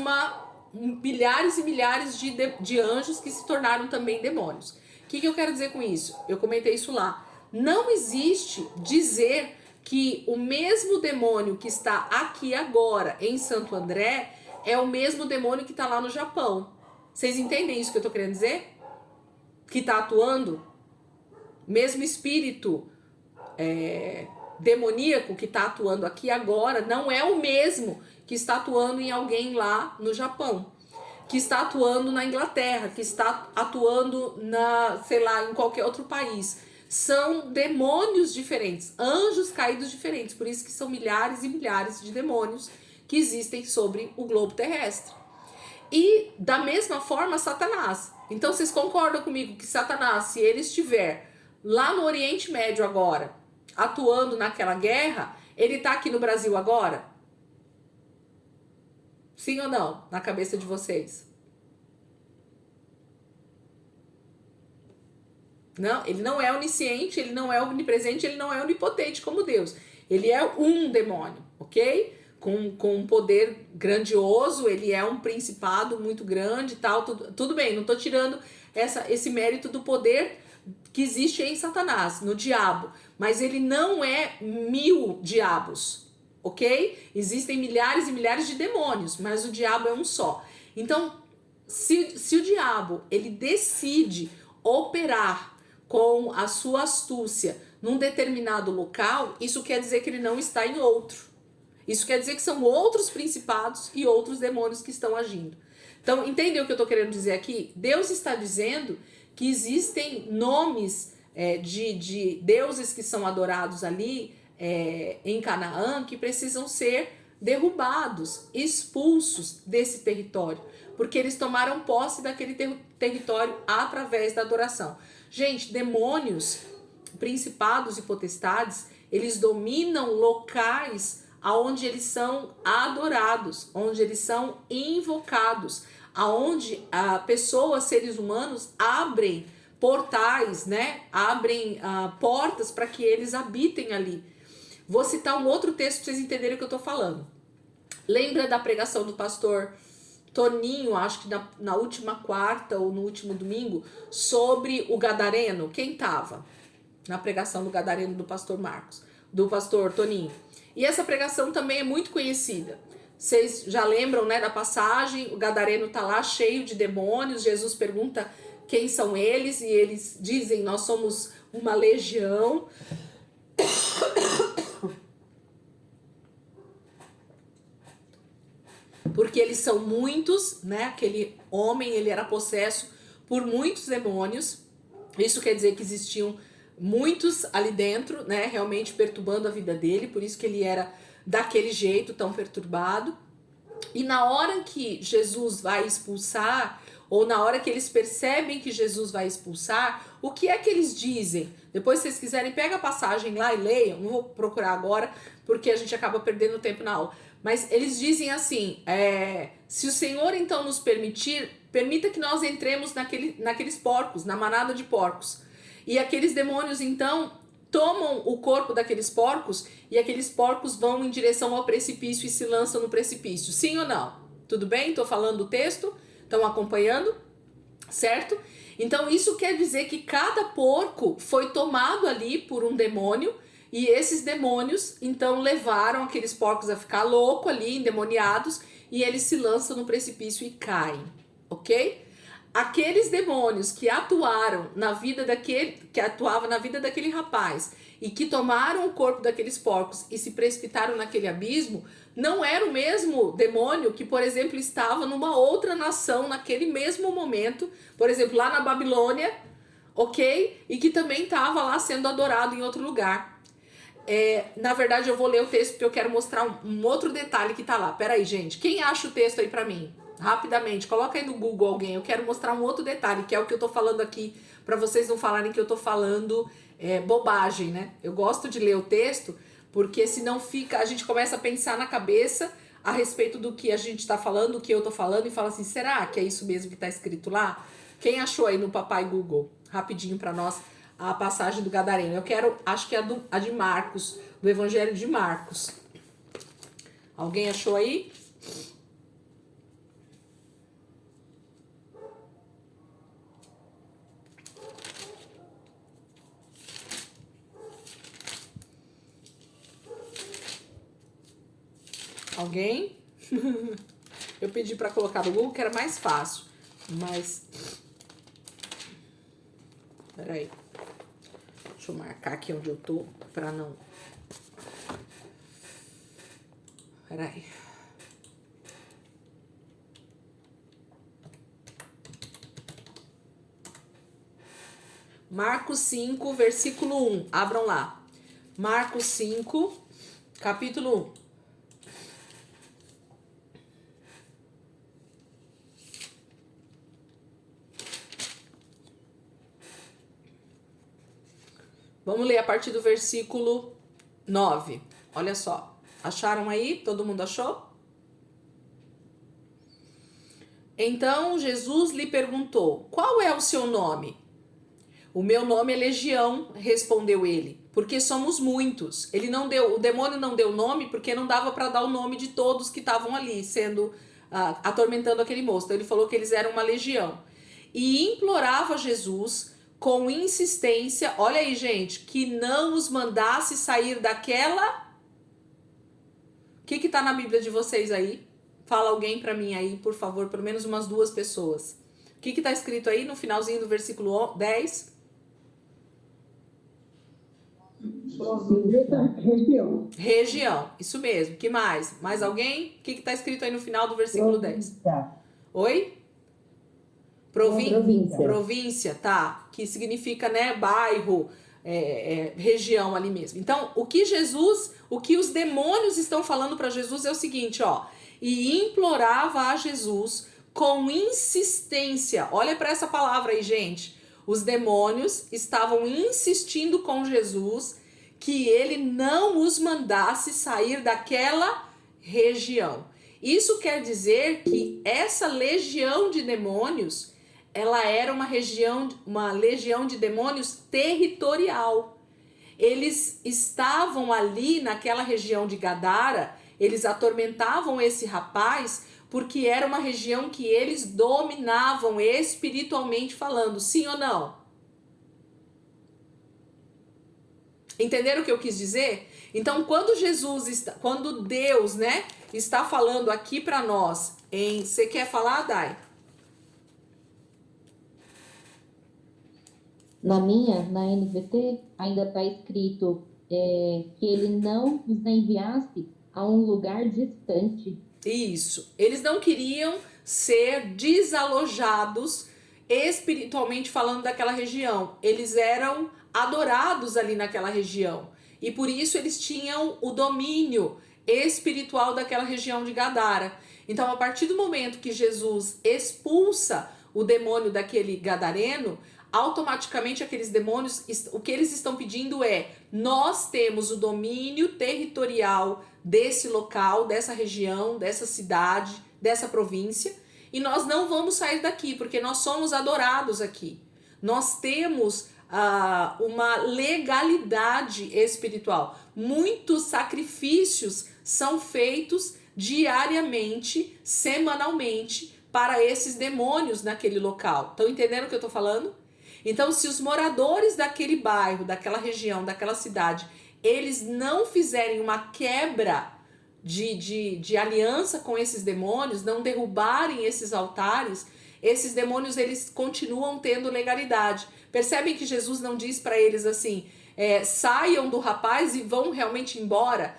milhares e milhares de anjos que se tornaram também demônios. O que eu quero dizer com isso? Eu comentei isso lá. Não existe dizer que o mesmo demônio que está aqui agora em Santo André é o mesmo demônio que está lá no Japão. Vocês entendem isso que eu estou querendo dizer? Que está atuando? Mesmo espírito demoníaco que está atuando aqui agora não é o mesmo que está atuando em alguém lá no Japão, que está atuando na Inglaterra, que está atuando em qualquer outro país. são demônios diferentes, anjos caídos diferentes. Por isso que são milhares e milhares de demônios que existem sobre o globo terrestre. E da mesma forma, Satanás. Então vocês concordam comigo que Satanás, se ele estiver lá no Oriente Médio agora, atuando naquela guerra, ele tá aqui no Brasil agora? Sim ou não? Na cabeça de vocês? Não, ele não é onisciente, ele não é onipresente, ele não é onipotente como Deus. Ele é um demônio, ok? Com um poder grandioso, ele é um principado muito grande e tal. Tudo bem, não tô tirando esse mérito do poder que existe em Satanás, no diabo. Mas ele não é 1000 diabos, ok? Existem milhares e milhares de demônios, mas o diabo é um só. Então, se o diabo ele decide operar com a sua astúcia num determinado local, isso quer dizer que ele não está em outro. Isso quer dizer que são outros principados e outros demônios que estão agindo. Então, entendeu o que eu estou querendo dizer aqui? Deus está dizendo que existem nomes de deuses que são adorados ali em Canaã que precisam ser derrubados, expulsos desse território, porque eles tomaram posse daquele território através da adoração. Gente, demônios, principados e potestades, eles dominam locais aonde eles são adorados, onde eles são invocados, aonde pessoas, seres humanos, abrem portais, né? Abrem portas para que eles habitem ali. Vou citar um outro texto para vocês entenderem o que eu estou falando. Lembra da pregação do pastor Toninho, acho que na última quarta ou no último domingo, sobre o gadareno? Quem estava na pregação do gadareno do pastor Marcos, do pastor Toninho? E essa pregação também é muito conhecida. Vocês já lembram, né, da passagem? O gadareno tá lá cheio de demônios. Jesus pergunta quem são eles e eles dizem: nós somos uma legião. Porque eles são muitos, né? Aquele homem, ele era possesso por muitos demônios. Isso quer dizer que existiam muitos ali dentro, né? Realmente perturbando a vida dele. Por isso que ele era daquele jeito, tão perturbado. E na hora que Jesus vai expulsar, ou na hora que eles percebem que Jesus vai expulsar, o que é que eles dizem? Depois, se vocês quiserem, pega a passagem lá e leiam. Não vou procurar agora, porque a gente acaba perdendo tempo na aula. Mas eles dizem assim, se o Senhor então nos permitir, permita que nós entremos naqueles porcos, na manada de porcos. E aqueles demônios então tomam o corpo daqueles porcos e aqueles porcos vão em direção ao precipício e se lançam no precipício. Sim ou não? Tudo bem? Estou falando do texto? Estão acompanhando? Certo? Então isso quer dizer que cada porco foi tomado ali por um demônio. E esses demônios, então, levaram aqueles porcos a ficar loucos ali, endemoniados, e eles se lançam no precipício e caem, ok? Aqueles demônios que atuaram na vida daquele rapaz e que tomaram o corpo daqueles porcos e se precipitaram naquele abismo, não era o mesmo demônio que, por exemplo, estava numa outra nação naquele mesmo momento, por exemplo, lá na Babilônia, ok? E que também estava lá sendo adorado em outro lugar. Na verdade, eu vou ler o texto porque eu quero mostrar um outro detalhe que tá lá. Pera aí, gente. Quem acha o texto aí pra mim? Rapidamente, coloca aí no Google alguém. Eu quero mostrar um outro detalhe, que é o que eu tô falando aqui, pra vocês não falarem que eu tô falando bobagem, né? Eu gosto de ler o texto, porque senão a gente começa a pensar na cabeça a respeito do que a gente tá falando, do que eu tô falando, e fala assim, será que é isso mesmo que tá escrito lá? Quem achou aí no Papai Google? Rapidinho pra nós. A passagem do gadareno. Acho que é a de Marcos, do Evangelho de Marcos. Alguém achou aí? Alguém? Eu pedi para colocar no Google que era mais fácil, mas peraí. Deixa eu marcar aqui onde eu tô pra não. Peraí. Marcos 5, versículo 1. Abram lá. Marcos 5, capítulo 1. Vamos ler a partir do versículo 9. Olha só. Acharam aí? Todo mundo achou? Então Jesus lhe perguntou: qual é o seu nome? O meu nome é Legião, respondeu ele, porque somos muitos. O demônio não deu nome porque não dava para dar o nome de todos que estavam ali sendo atormentando aquele moço. Então ele falou que eles eram uma legião. E implorava Jesus com insistência, olha aí, gente, que não os mandasse sair daquela. O que tá na Bíblia de vocês aí? Fala alguém para mim aí, por favor, pelo menos umas 2 pessoas. O que tá escrito aí no finalzinho do versículo 10? Região. Região, isso mesmo. Que mais? Mais alguém? O que tá escrito aí no final do versículo 10? Oi? Província. Província, tá. Que significa, né, bairro, região ali mesmo. Então, o que os demônios estão falando para Jesus é o seguinte, ó. E implorava a Jesus com insistência. Olha para essa palavra aí, gente. Os demônios estavam insistindo com Jesus que ele não os mandasse sair daquela região. Isso quer dizer que essa legião de demônios, ela era uma legião de demônios territorial. Eles estavam ali naquela região de Gadara, eles atormentavam esse rapaz porque era uma região que eles dominavam espiritualmente falando, sim ou não? Entenderam o que eu quis dizer? Então, quando Deus, né, está falando aqui para nós você quer falar, Dai? Na NVT, ainda está escrito que ele não os enviasse a um lugar distante. Isso. Eles não queriam ser desalojados espiritualmente falando daquela região. Eles eram adorados ali naquela região. E por isso eles tinham o domínio espiritual daquela região de Gadara. Então, a partir do momento que Jesus expulsa o demônio daquele gadareno, automaticamente aqueles demônios, o que eles estão pedindo é: nós temos o domínio territorial desse local, dessa região, dessa cidade, dessa província, e nós não vamos sair daqui, porque nós somos adorados aqui. Nós temos uma legalidade espiritual. Muitos sacrifícios são feitos diariamente, semanalmente, para esses demônios naquele local. Estão entendendo o que eu estou falando? Então, se os moradores daquele bairro, daquela região, daquela cidade, eles não fizerem uma quebra de aliança com esses demônios, não derrubarem esses altares, esses demônios eles continuam tendo legalidade. Percebem que Jesus não diz para eles assim, saiam do rapaz e vão realmente embora,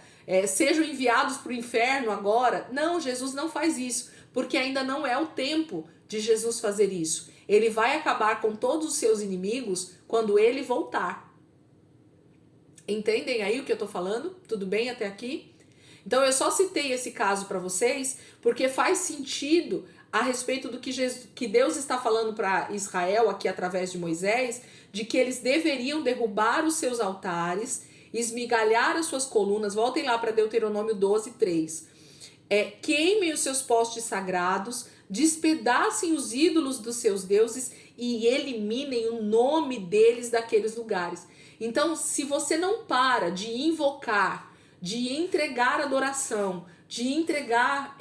sejam enviados para o inferno agora. Não, Jesus não faz isso, porque ainda não é o tempo de Jesus fazer isso. Ele vai acabar com todos os seus inimigos quando ele voltar. Entendem aí o que eu tô falando? Tudo bem até aqui? Então eu só citei esse caso para vocês porque faz sentido a respeito do que Deus está falando para Israel aqui através de Moisés, de que eles deveriam derrubar os seus altares, esmigalhar as suas colunas. Voltem lá para Deuteronômio 12:3. Queimem os seus postes sagrados, despedacem os ídolos dos seus deuses e eliminem o nome deles daqueles lugares. Então, se você não para de invocar, de entregar adoração, de entregar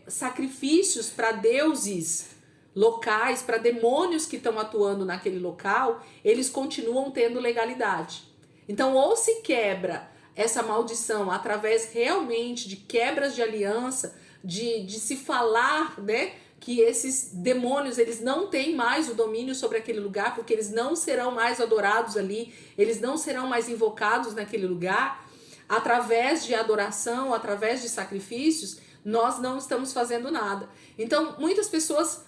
sacrifícios para deuses locais, para demônios que estão atuando naquele local, eles continuam tendo legalidade. Então, ou se quebra essa maldição através realmente de quebras de aliança, de se falar, né, que esses demônios eles não têm mais o domínio sobre aquele lugar, porque eles não serão mais adorados ali, eles não serão mais invocados naquele lugar. Através de adoração, através de sacrifícios, nós não estamos fazendo nada. Então, muitas pessoas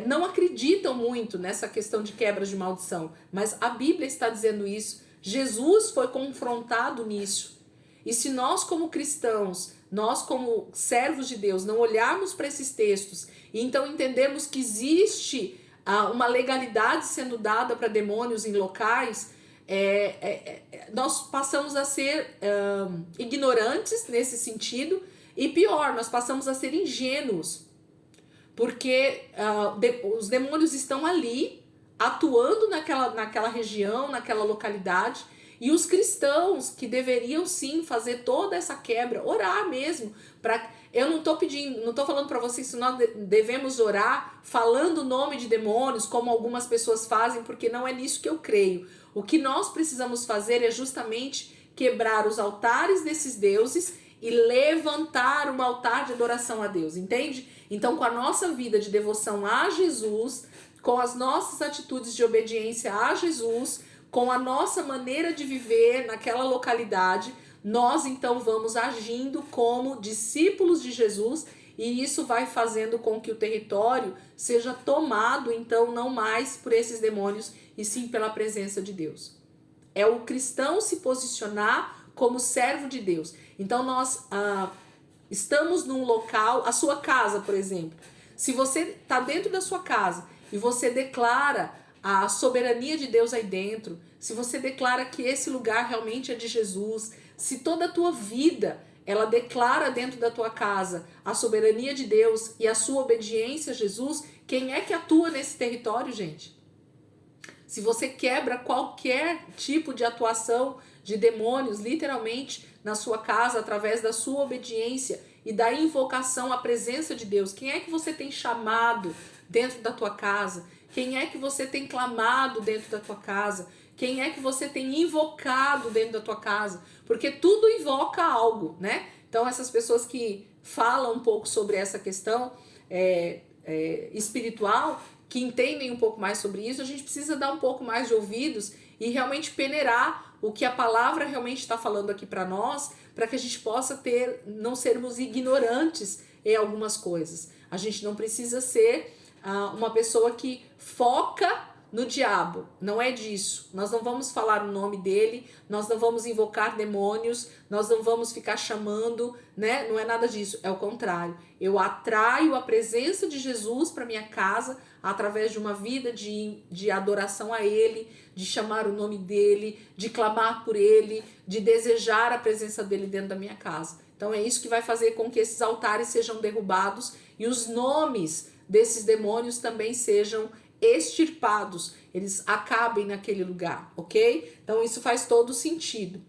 não acreditam muito nessa questão de quebra de maldição, mas a Bíblia está dizendo isso. Jesus foi confrontado nisso. E se nós como cristãos, nós como servos de Deus, não olharmos para esses textos e então entendermos que existe uma legalidade sendo dada para demônios em locais, nós passamos a ser ignorantes nesse sentido, e pior, nós passamos a ser ingênuos, porque os demônios estão ali, atuando naquela região, naquela localidade, e os cristãos que deveriam sim fazer toda essa quebra, orar mesmo, eu não estou pedindo, não estou falando para vocês se nós devemos orar falando o nome de demônios, como algumas pessoas fazem, porque não é nisso que eu creio. O que nós precisamos fazer é justamente quebrar os altares desses deuses e levantar um altar de adoração a Deus, entende? Então, com a nossa vida de devoção a Jesus, com as nossas atitudes de obediência a Jesus, com a nossa maneira de viver naquela localidade, nós então vamos agindo como discípulos de Jesus, e isso vai fazendo com que o território seja tomado então não mais por esses demônios, e sim pela presença de Deus. É o cristão se posicionar como servo de Deus. Então nós estamos num local, a sua casa, por exemplo. Se você está dentro da sua casa e você declara a soberania de Deus aí dentro, se você declara que esse lugar realmente é de Jesus, se toda a tua vida ela declara dentro da tua casa a soberania de Deus e a sua obediência a Jesus, quem é que atua nesse território, gente? Se você quebra qualquer tipo de atuação de demônios, literalmente, na sua casa, através da sua obediência e da invocação à presença de Deus, quem é que você tem chamado dentro da tua casa? Quem é que você tem clamado dentro da tua casa? Quem é que você tem invocado dentro da tua casa? Porque tudo invoca algo, né? Então, essas pessoas que falam um pouco sobre essa questão espiritual, que entendem um pouco mais sobre isso, a gente precisa dar um pouco mais de ouvidos e realmente peneirar o que a palavra realmente está falando aqui para nós, para que a gente possa não sermos ignorantes em algumas coisas. A gente não precisa ser uma pessoa que foca no diabo, não é disso. Nós não vamos falar o nome dele, nós não vamos invocar demônios, nós não vamos ficar chamando, né? Não é nada disso, é o contrário. Eu atraio a presença de Jesus para minha casa através de uma vida de adoração a ele, de chamar o nome dele, de clamar por ele, de desejar a presença dele dentro da minha casa. Então é isso que vai fazer com que esses altares sejam derrubados e os nomes desses demônios também sejam extirpados, eles acabem naquele lugar, ok? Então isso faz todo sentido.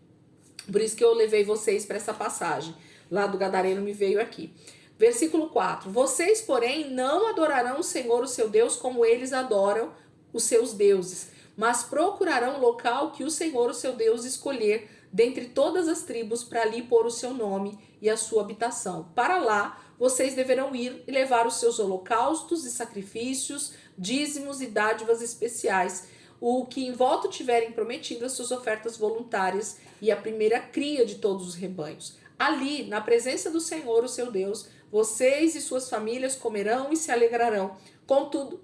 Por isso que eu levei vocês para essa passagem. Lá do Gadareno me veio aqui. Versículo 4. Vocês, porém, não adorarão o Senhor, o seu Deus, como eles adoram os seus deuses, mas procurarão o local que o Senhor, o seu Deus, escolher dentre todas as tribos para ali pôr o seu nome e a sua habitação. Para lá, vocês deverão ir e levar os seus holocaustos e sacrifícios, dízimos e dádivas especiais, o que em voto tiverem prometido, as suas ofertas voluntárias e a primeira cria de todos os rebanhos. Ali, na presença do Senhor, o seu Deus, vocês e suas famílias comerão e se alegrarão com tudo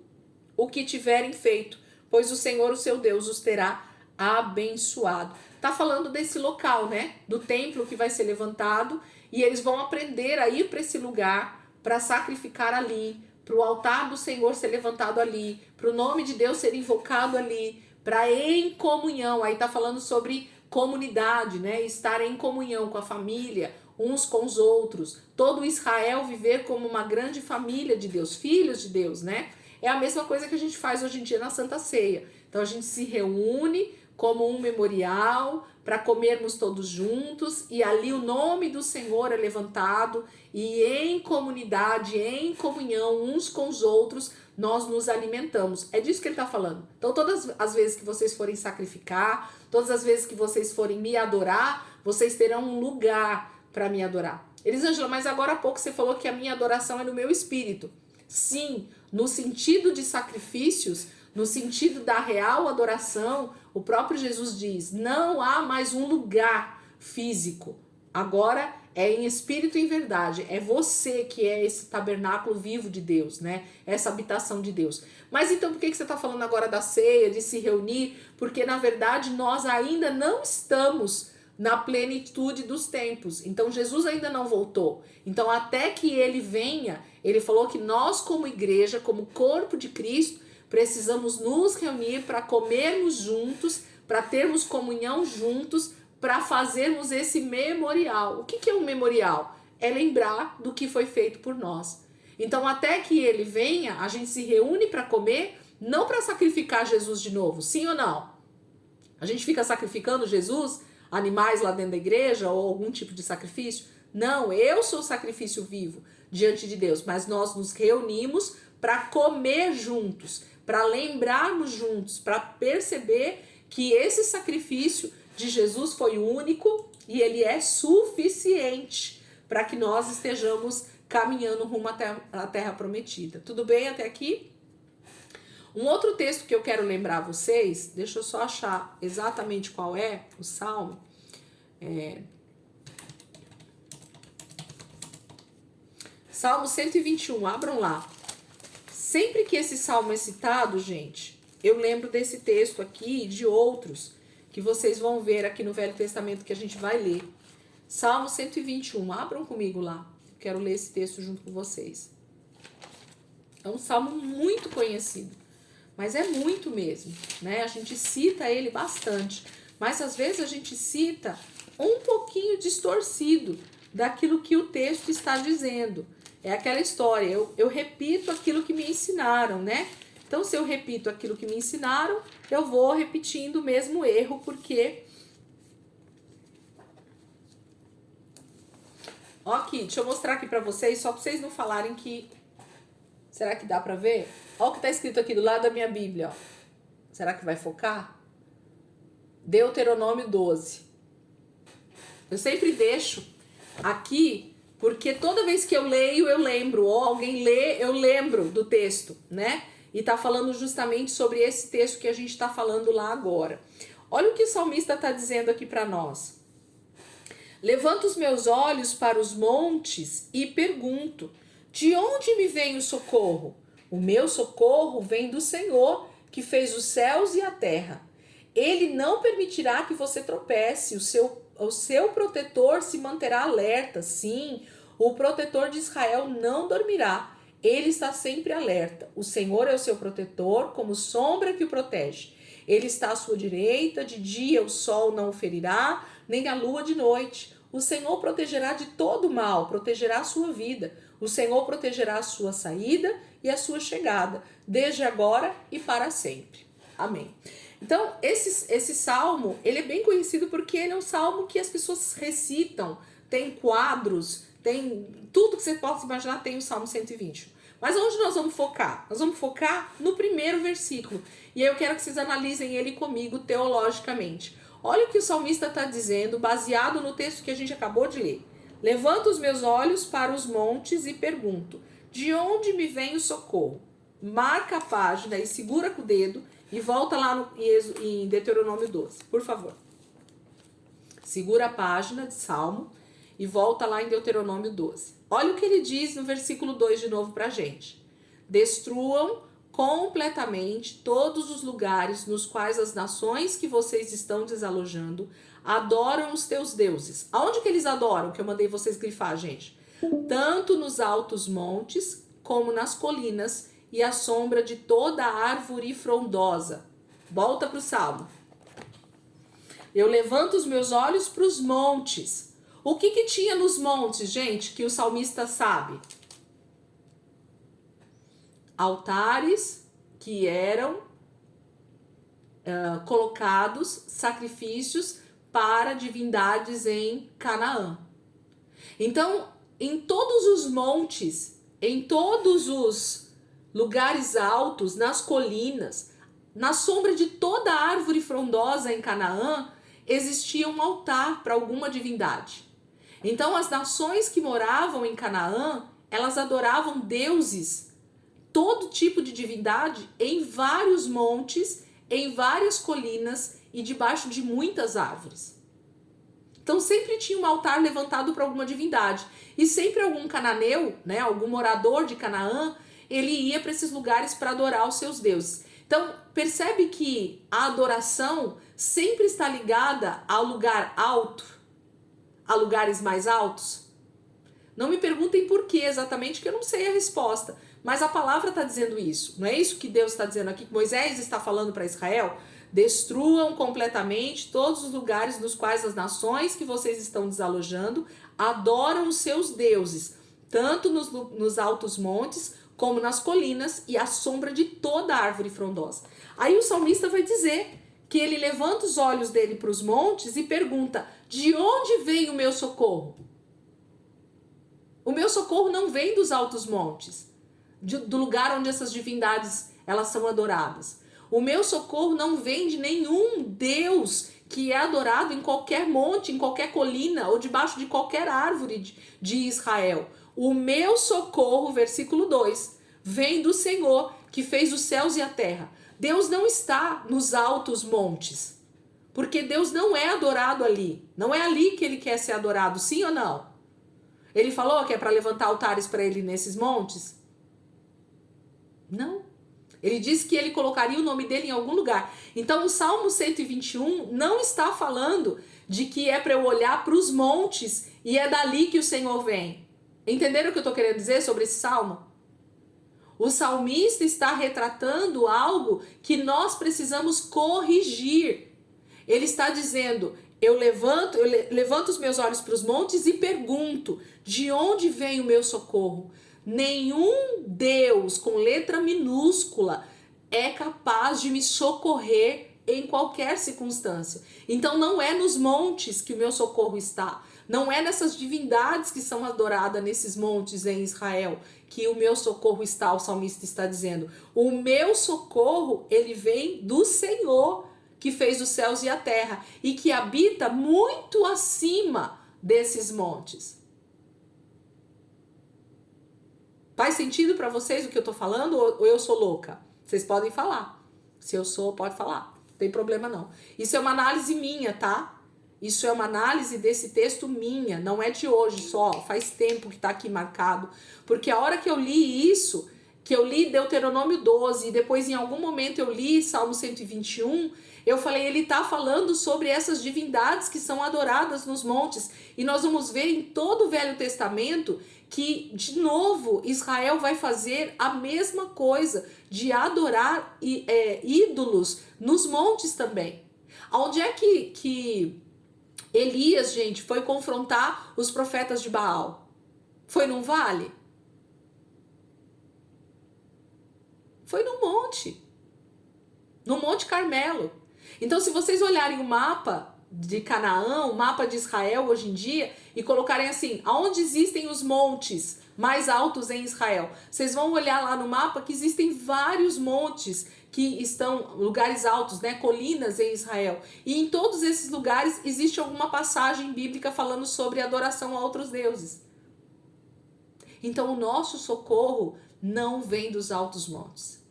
o que tiverem feito, pois o Senhor, o seu Deus, os terá abençoado. Tá falando desse local, né? Do templo que vai ser levantado, e eles vão aprender a ir para esse lugar para sacrificar ali, para o altar do Senhor ser levantado ali, para o nome de Deus ser invocado ali, para em comunhão. Aí tá falando sobre comunidade, né? Estar em comunhão com a família, uns com os outros. Todo Israel viver como uma grande família de Deus, filhos de Deus, né? É a mesma coisa que a gente faz hoje em dia na Santa Ceia. Então a gente se reúne como um memorial para comermos todos juntos, e ali o nome do Senhor é levantado, e em comunidade, em comunhão uns com os outros, nós nos alimentamos. É disso que ele está falando. Então todas as vezes que vocês forem sacrificar, todas as vezes que vocês forem me adorar, vocês terão um lugar para me adorar. Elisângela, mas agora há pouco você falou que a minha adoração é no meu espírito. Sim, no sentido de sacrifícios, no sentido da real adoração, o próprio Jesus diz, não há mais um lugar físico. Agora é em espírito e em verdade. É você que é esse tabernáculo vivo de Deus, né? Essa habitação de Deus. Mas então por que você está falando agora da ceia, de se reunir? Porque na verdade nós ainda não estamos na plenitude dos tempos. Então Jesus ainda não voltou. Então até que ele venha, ele falou que nós como igreja, como corpo de Cristo, precisamos nos reunir para comermos juntos, para termos comunhão juntos, para fazermos esse memorial. O que é um memorial? É lembrar do que foi feito por nós. Então até que ele venha, a gente se reúne para comer, não para sacrificar Jesus de novo, sim ou não? A gente fica sacrificando Jesus, animais lá dentro da igreja ou algum tipo de sacrifício? Não, eu sou o sacrifício vivo diante de Deus, mas nós nos reunimos para comer juntos, para lembrarmos juntos, para perceber que esse sacrifício de Jesus foi único e ele é suficiente para que nós estejamos caminhando rumo à terra prometida. Tudo bem até aqui? Um outro texto que eu quero lembrar vocês, deixa eu só achar exatamente qual é o salmo. Salmo 121, abram lá. Sempre que esse salmo é citado, gente, eu lembro desse texto aqui e de outros que vocês vão ver aqui no Velho Testamento que a gente vai ler. Salmo 121, abram comigo lá. Quero ler esse texto junto com vocês. É um salmo muito conhecido, mas é muito mesmo, né? A gente cita ele bastante, mas às vezes a gente cita um pouquinho distorcido daquilo que o texto está dizendo. É aquela história, eu repito aquilo que me ensinaram, né? Então, se eu repito aquilo que me ensinaram, eu vou repetindo o mesmo erro, porque... Ó aqui, deixa eu mostrar aqui pra vocês, só pra vocês não falarem que... Será que dá pra ver? Ó o que tá escrito aqui do lado da minha Bíblia, ó. Será que vai focar? Deuteronômio 12. Eu sempre deixo aqui, porque toda vez que eu leio, eu lembro. Ou alguém lê, eu lembro do texto, né? E tá falando justamente sobre esse texto que a gente tá falando lá agora. Olha o que o salmista tá dizendo aqui para nós. Levanto os meus olhos para os montes e pergunto: de onde me vem o socorro? O meu socorro vem do Senhor, que fez os céus e a terra. Ele não permitirá que você tropece, o seu protetor se manterá alerta. Sim, o protetor de Israel não dormirá. Ele está sempre alerta. O Senhor é o seu protetor, como sombra que o protege. Ele está à sua direita, de dia o sol não o ferirá, nem a lua de noite. O Senhor protegerá de todo mal, protegerá a sua vida. O Senhor protegerá a sua saída e a sua chegada, desde agora e para sempre. Amém. Então, esse salmo, ele é bem conhecido porque ele é um salmo que as pessoas recitam, tem quadros, tem tudo que você possa imaginar, tem o Salmo 120. Mas onde nós vamos focar? Nós vamos focar no primeiro versículo. E aí eu quero que vocês analisem ele comigo teologicamente. Olha o que o salmista está dizendo, baseado no texto que a gente acabou de ler. Levanto os meus olhos para os montes e pergunto: de onde me vem o socorro? Marca a página e segura com o dedo e volta lá em Deuteronômio 12, por favor. Segura a página de Salmo e volta lá em Deuteronômio 12. Olha o que ele diz no versículo 2 de novo pra gente. Destruam completamente todos os lugares nos quais as nações que vocês estão desalojando adoram os teus deuses. Aonde que eles adoram? Que eu mandei vocês grifar, gente. Tanto nos altos montes como nas colinas e à sombra de toda árvore frondosa. Volta pro Salmo. Eu levanto os meus olhos para os montes. O que tinha nos montes, gente, que o salmista sabe? Altares que eram colocados, sacrifícios para divindades em Canaã. Então, em todos os montes, em todos os lugares altos, nas colinas, na sombra de toda árvore frondosa em Canaã, existia um altar para alguma divindade. Então, as nações que moravam em Canaã, elas adoravam deuses, todo tipo de divindade, em vários montes, em várias colinas e debaixo de muitas árvores. Então sempre tinha um altar levantado para alguma divindade. E sempre algum cananeu, né, algum morador de Canaã, ele ia para esses lugares para adorar os seus deuses. Então percebe que a adoração sempre está ligada ao lugar alto, a lugares mais altos. Não me perguntem por que exatamente, que eu não sei a resposta. Mas a palavra está dizendo isso. Não é isso que Deus está dizendo aqui, que Moisés está falando para Israel? Destruam completamente todos os lugares nos quais as nações que vocês estão desalojando adoram os seus deuses, tanto nos altos montes como nas colinas e à sombra de toda árvore frondosa. Aí o salmista vai dizer que ele levanta os olhos dele para os montes e pergunta: de onde vem o meu socorro? O meu socorro não vem dos altos montes, do lugar onde essas divindades elas são adoradas. O meu socorro não vem de nenhum Deus que é adorado em qualquer monte, em qualquer colina ou debaixo de qualquer árvore de Israel. O meu socorro, versículo 2, vem do Senhor que fez os céus e a terra. Deus não está nos altos montes, porque Deus não é adorado ali. Não é ali que ele quer ser adorado, sim ou não? Ele falou que é para levantar altares para ele nesses montes? Não. Ele disse que ele colocaria o nome dele em algum lugar. Então o Salmo 121 não está falando de que é para eu olhar para os montes e é dali que o Senhor vem. Entenderam o que eu estou querendo dizer sobre esse salmo? O salmista está retratando algo que nós precisamos corrigir. Ele está dizendo: eu levanto os meus olhos para os montes e pergunto, de onde vem o meu socorro? Nenhum Deus com letra minúscula é capaz de me socorrer em qualquer circunstância. Então não é nos montes que o meu socorro está. Não é nessas divindades que são adoradas nesses montes em Israel que o meu socorro está, o salmista está dizendo. O meu socorro, ele vem do Senhor, que fez os céus e a terra e que habita muito acima desses montes. Faz sentido para vocês o que eu tô falando ou eu sou louca? Vocês podem falar. Se eu sou, pode falar. Não tem problema não. Isso é uma análise minha, tá? Isso é uma análise desse texto minha, não é de hoje só, faz tempo que tá aqui marcado. Porque a hora que eu li isso, que eu li Deuteronômio 12 e depois em algum momento eu li Salmo 121, eu falei, ele tá falando sobre essas divindades que são adoradas nos montes. E nós vamos ver em todo o Velho Testamento que, de novo, Israel vai fazer a mesma coisa, de adorar ídolos nos montes também. Onde é que Elias, gente, foi confrontar os profetas de Baal? Foi num vale? Foi no monte. No Monte Carmelo. Então, se vocês olharem o mapa de Canaã, o mapa de Israel hoje em dia, e colocarem assim, aonde existem os montes mais altos em Israel, vocês vão olhar lá no mapa que existem vários montes que estão, lugares altos, né, colinas em Israel. E em todos esses lugares existe alguma passagem bíblica falando sobre adoração a outros deuses. Então, o nosso socorro não vem dos altos montes.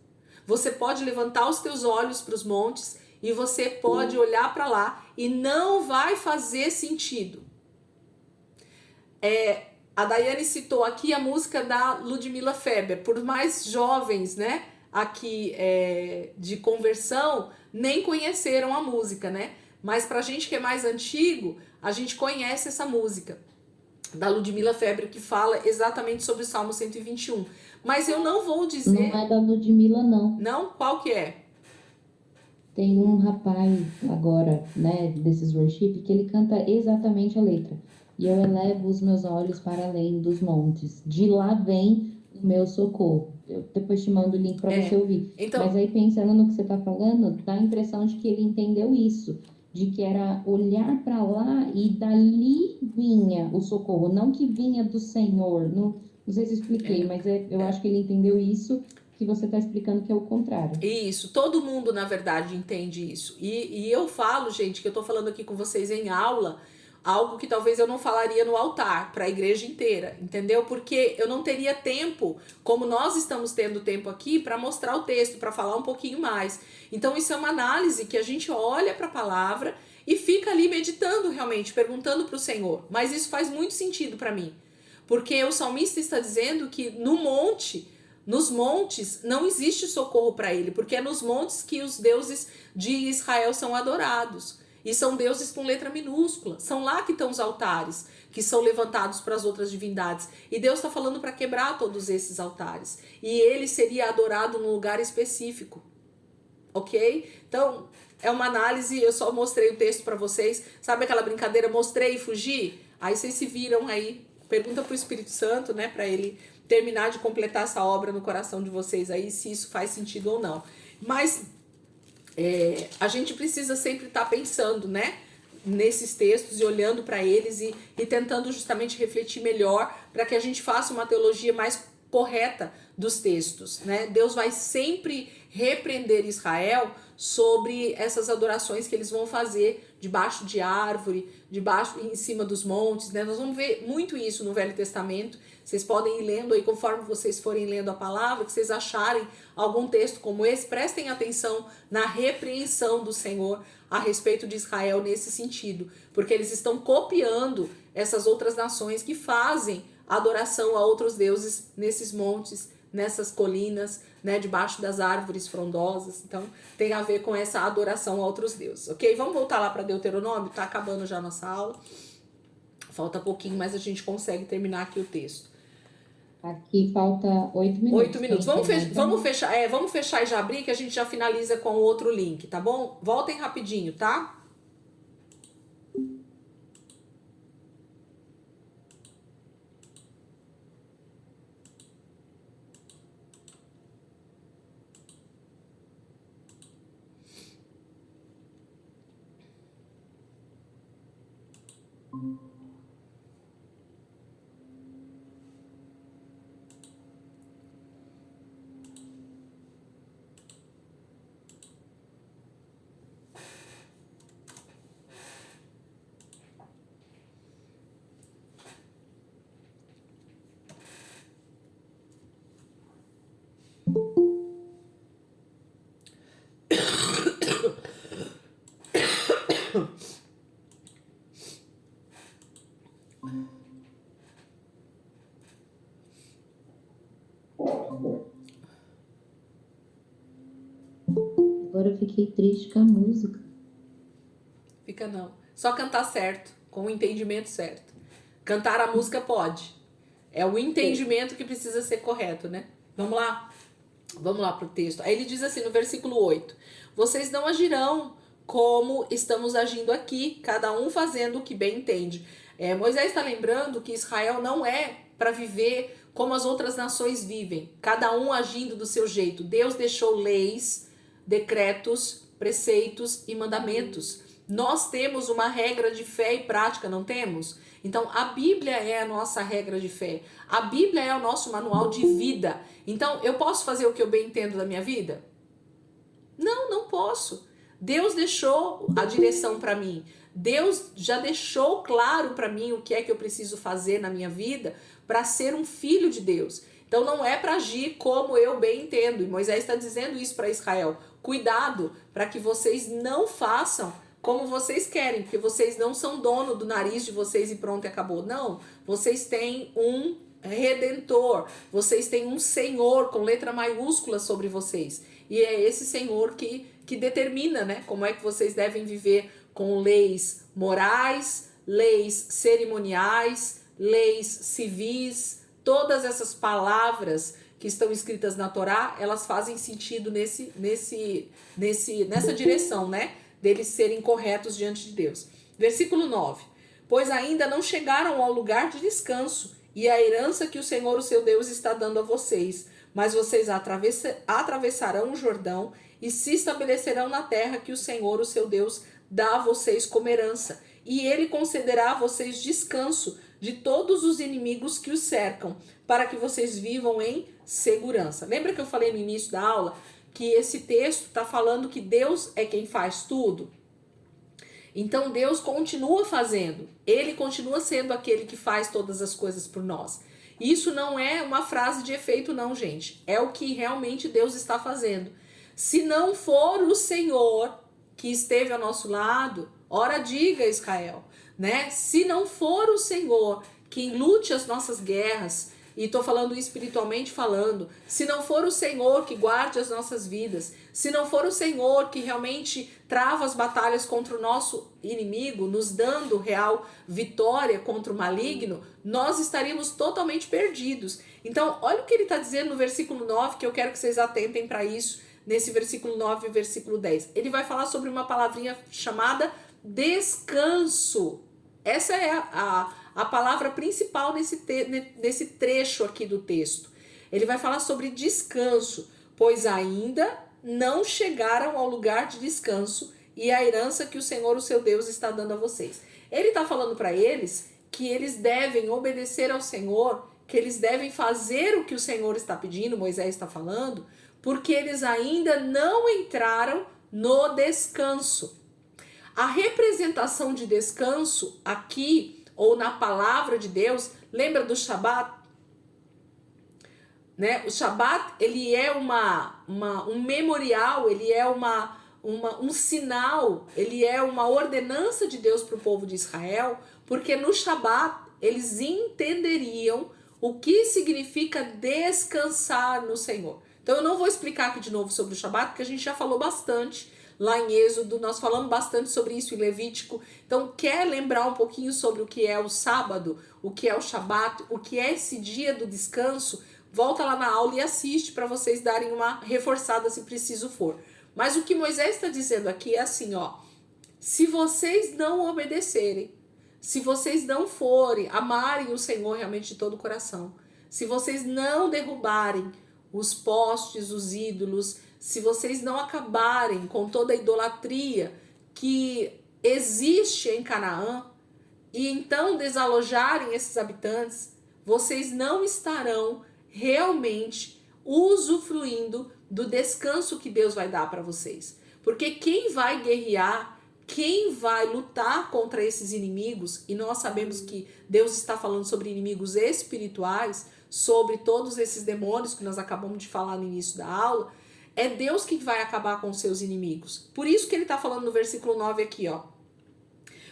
Você pode levantar os teus olhos para os montes e você pode olhar para lá e não vai fazer sentido. A Daiane citou aqui a música da Ludmilla Feber. Por mais jovens, né, aqui de conversão, nem conheceram a música, né? Mas pra gente que é mais antigo, a gente conhece essa música da Ludmilla Feber, que fala exatamente sobre o Salmo 121. Mas eu não vou dizer... Não é da Ludmilla, não. Não? Qual que é? Tem um rapaz agora, né, desses worship, que ele canta exatamente a letra. E eu elevo os meus olhos para além dos montes. De lá vem o meu socorro. Eu depois te mando o link para você ouvir. Então... Mas aí, pensando no que você está falando, dá a impressão de que ele entendeu isso. De que era olhar para lá e dali vinha o socorro. Não que vinha do Senhor. Não sei se expliquei, mas eu acho que ele entendeu isso, que você está explicando que é o contrário. Isso, todo mundo, na verdade, entende isso. E eu falo, gente, que eu tô falando aqui com vocês em aula, algo que talvez eu não falaria no altar, para a igreja inteira, entendeu? Porque eu não teria tempo, como nós estamos tendo tempo aqui, para mostrar o texto, para falar um pouquinho mais. Então, isso é uma análise que a gente olha para a palavra e fica ali meditando realmente, perguntando para o Senhor. Mas isso faz muito sentido para mim, porque o salmista está dizendo que nos montes não existe socorro para ele, porque é nos montes que os deuses de Israel são adorados. E são deuses com letra minúscula. São lá que estão os altares, que são levantados para as outras divindades. E Deus está falando para quebrar todos esses altares. E ele seria adorado num lugar específico. Ok? Então, é uma análise, eu só mostrei o texto para vocês. Sabe aquela brincadeira, mostrei e fugi? Aí vocês se viram aí. Pergunta para o Espírito Santo, né? Para ele terminar de completar essa obra no coração de vocês aí, se isso faz sentido ou não. Mas a gente precisa sempre estar pensando, né, nesses textos e olhando para eles e tentando justamente refletir melhor para que a gente faça uma teologia mais correta dos textos, né? Deus vai sempre repreender Israel sobre essas adorações que eles vão fazer debaixo de árvore, debaixo em cima dos montes, né? Nós vamos ver muito isso no Velho Testamento. Vocês podem ir lendo aí conforme vocês forem lendo a palavra, que vocês acharem algum texto como esse, prestem atenção na repreensão do Senhor a respeito de Israel nesse sentido, porque eles estão copiando essas outras nações que fazem adoração a outros deuses nesses montes, nessas colinas, né, debaixo das árvores frondosas. Então tem a ver com essa adoração a outros deuses, ok? Vamos voltar lá para Deuteronômio, tá acabando já a nossa aula, falta pouquinho, mas a gente consegue terminar aqui o texto. Aqui falta 8 minutos. 8 minutos. Vamos fechar e já abrir, que a gente já finaliza com o outro link, tá bom? Voltem rapidinho, tá? Agora eu fiquei triste com a música. Fica não. Só cantar certo, com o entendimento certo. Cantar a música pode. É o entendimento que precisa ser correto, né? Vamos lá? Vamos lá pro texto. Aí ele diz assim no versículo 8: vocês não agirão como estamos agindo aqui, cada um fazendo o que bem entende. Moisés está lembrando que Israel não é para viver como as outras nações vivem, cada um agindo do seu jeito. Deus deixou leis, decretos, preceitos e mandamentos. Nós temos uma regra de fé e prática, não temos? Então, a Bíblia é a nossa regra de fé. A Bíblia é o nosso manual de vida. Então, eu posso fazer o que eu bem entendo da minha vida? Não, não posso. Deus deixou a direção para mim. Deus já deixou claro para mim o que é que eu preciso fazer na minha vida para ser um filho de Deus. Então, não é para agir como eu bem entendo. E Moisés está dizendo isso para Israel. Cuidado para que vocês não façam como vocês querem, porque vocês não são dono do nariz de vocês e pronto, acabou. Não, vocês têm um Redentor, vocês têm um Senhor com letra maiúscula sobre vocês. E é esse Senhor que determina, né, como é que vocês devem viver com leis morais, leis cerimoniais, leis civis. Todas essas palavras que estão escritas na Torá, elas fazem sentido nessa direção, né? Deles serem corretos diante de Deus. Versículo 9. Pois ainda não chegaram ao lugar de descanso e a herança que o Senhor, o seu Deus, está dando a vocês. Mas vocês atravessarão o Jordão e se estabelecerão na terra que o Senhor, o seu Deus, dá a vocês como herança. E ele concederá a vocês descanso de todos os inimigos que os cercam, para que vocês vivam em segurança. Lembra que eu falei no início da aula que esse texto está falando que Deus é quem faz tudo? Então Deus continua fazendo, ele continua sendo aquele que faz todas as coisas por nós. Isso não é uma frase de efeito não, gente, é o que realmente Deus está fazendo. Se não for o Senhor que esteve ao nosso lado, Ora diga, Israel, né? Se não for o Senhor quem lute as nossas guerras, e estou falando espiritualmente falando, se não for o Senhor que guarde as nossas vidas, se não for o Senhor que realmente trava as batalhas contra o nosso inimigo, nos dando real vitória contra o maligno, nós estaríamos totalmente perdidos. Então, olha o que ele está dizendo no versículo 9, que eu quero que vocês atentem para isso, nesse versículo 9 e versículo 10. Ele vai falar sobre uma palavrinha chamada descanso. Essa é a palavra principal nesse trecho aqui do texto. Ele vai falar sobre descanso, pois ainda não chegaram ao lugar de descanso e a herança que o Senhor, o seu Deus, está dando a vocês. Ele está falando para eles que eles devem obedecer ao Senhor, que eles devem fazer o que o Senhor está pedindo, Moisés está falando, porque eles ainda não entraram no descanso. A representação de descanso aqui, ou na palavra de Deus, lembra do Shabat? Né? O Shabat, ele é um memorial, ele é um sinal, ele é uma ordenança de Deus para o povo de Israel, porque no Shabat eles entenderiam o que significa descansar no Senhor. Então eu não vou explicar aqui de novo sobre o Shabat, porque a gente já falou bastante lá em Êxodo, nós falamos bastante sobre isso em Levítico. Então, quer lembrar um pouquinho sobre o que é o sábado, o que é o Shabat, o que é esse dia do descanso, volta lá na aula e assiste para vocês darem uma reforçada se preciso for. Mas o que Moisés está dizendo aqui é assim, ó, se vocês não obedecerem, se vocês não forem, amarem o Senhor realmente de todo o coração, se vocês não derrubarem os postes, os ídolos, se vocês não acabarem com toda a idolatria que existe em Canaã e então desalojarem esses habitantes, vocês não estarão realmente usufruindo do descanso que Deus vai dar para vocês. Porque quem vai guerrear, quem vai lutar contra esses inimigos, e nós sabemos que Deus está falando sobre inimigos espirituais, sobre todos esses demônios que nós acabamos de falar no início da aula, é Deus que vai acabar com os seus inimigos. Por isso que ele está falando no versículo 9 aqui, ó.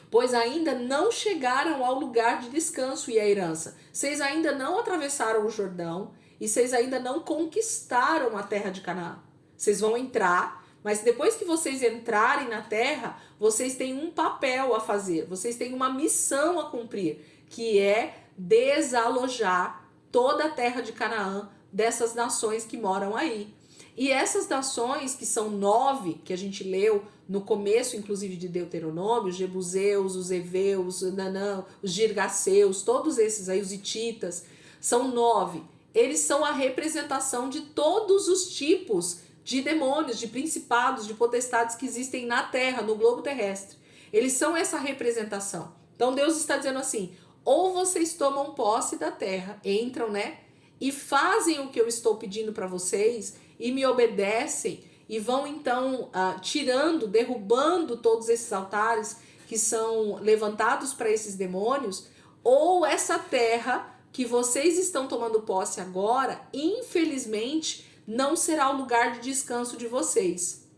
Pois ainda não chegaram ao lugar de descanso e a herança. Vocês ainda não atravessaram o Jordão e vocês ainda não conquistaram a terra de Canaã. Vocês vão entrar, mas depois que vocês entrarem na terra, vocês têm um papel a fazer, vocês têm uma missão a cumprir, que é desalojar toda a terra de Canaã dessas nações que moram aí. E essas nações, que são 9, que a gente leu no começo, inclusive, de Deuteronômio, os Jebuseus, os Eveus, os Girgaceus, todos esses aí, os Hititas, são 9. Eles são a representação de todos os tipos de demônios, de principados, de potestades que existem na Terra, no globo terrestre. Eles são essa representação. Então Deus está dizendo assim, ou vocês tomam posse da terra, entram, né? E fazem o que eu estou pedindo para vocês, e me obedecem, e vão então tirando, derrubando todos esses altares que são levantados para esses demônios, ou essa terra que vocês estão tomando posse agora, infelizmente, não será o lugar de descanso de vocês.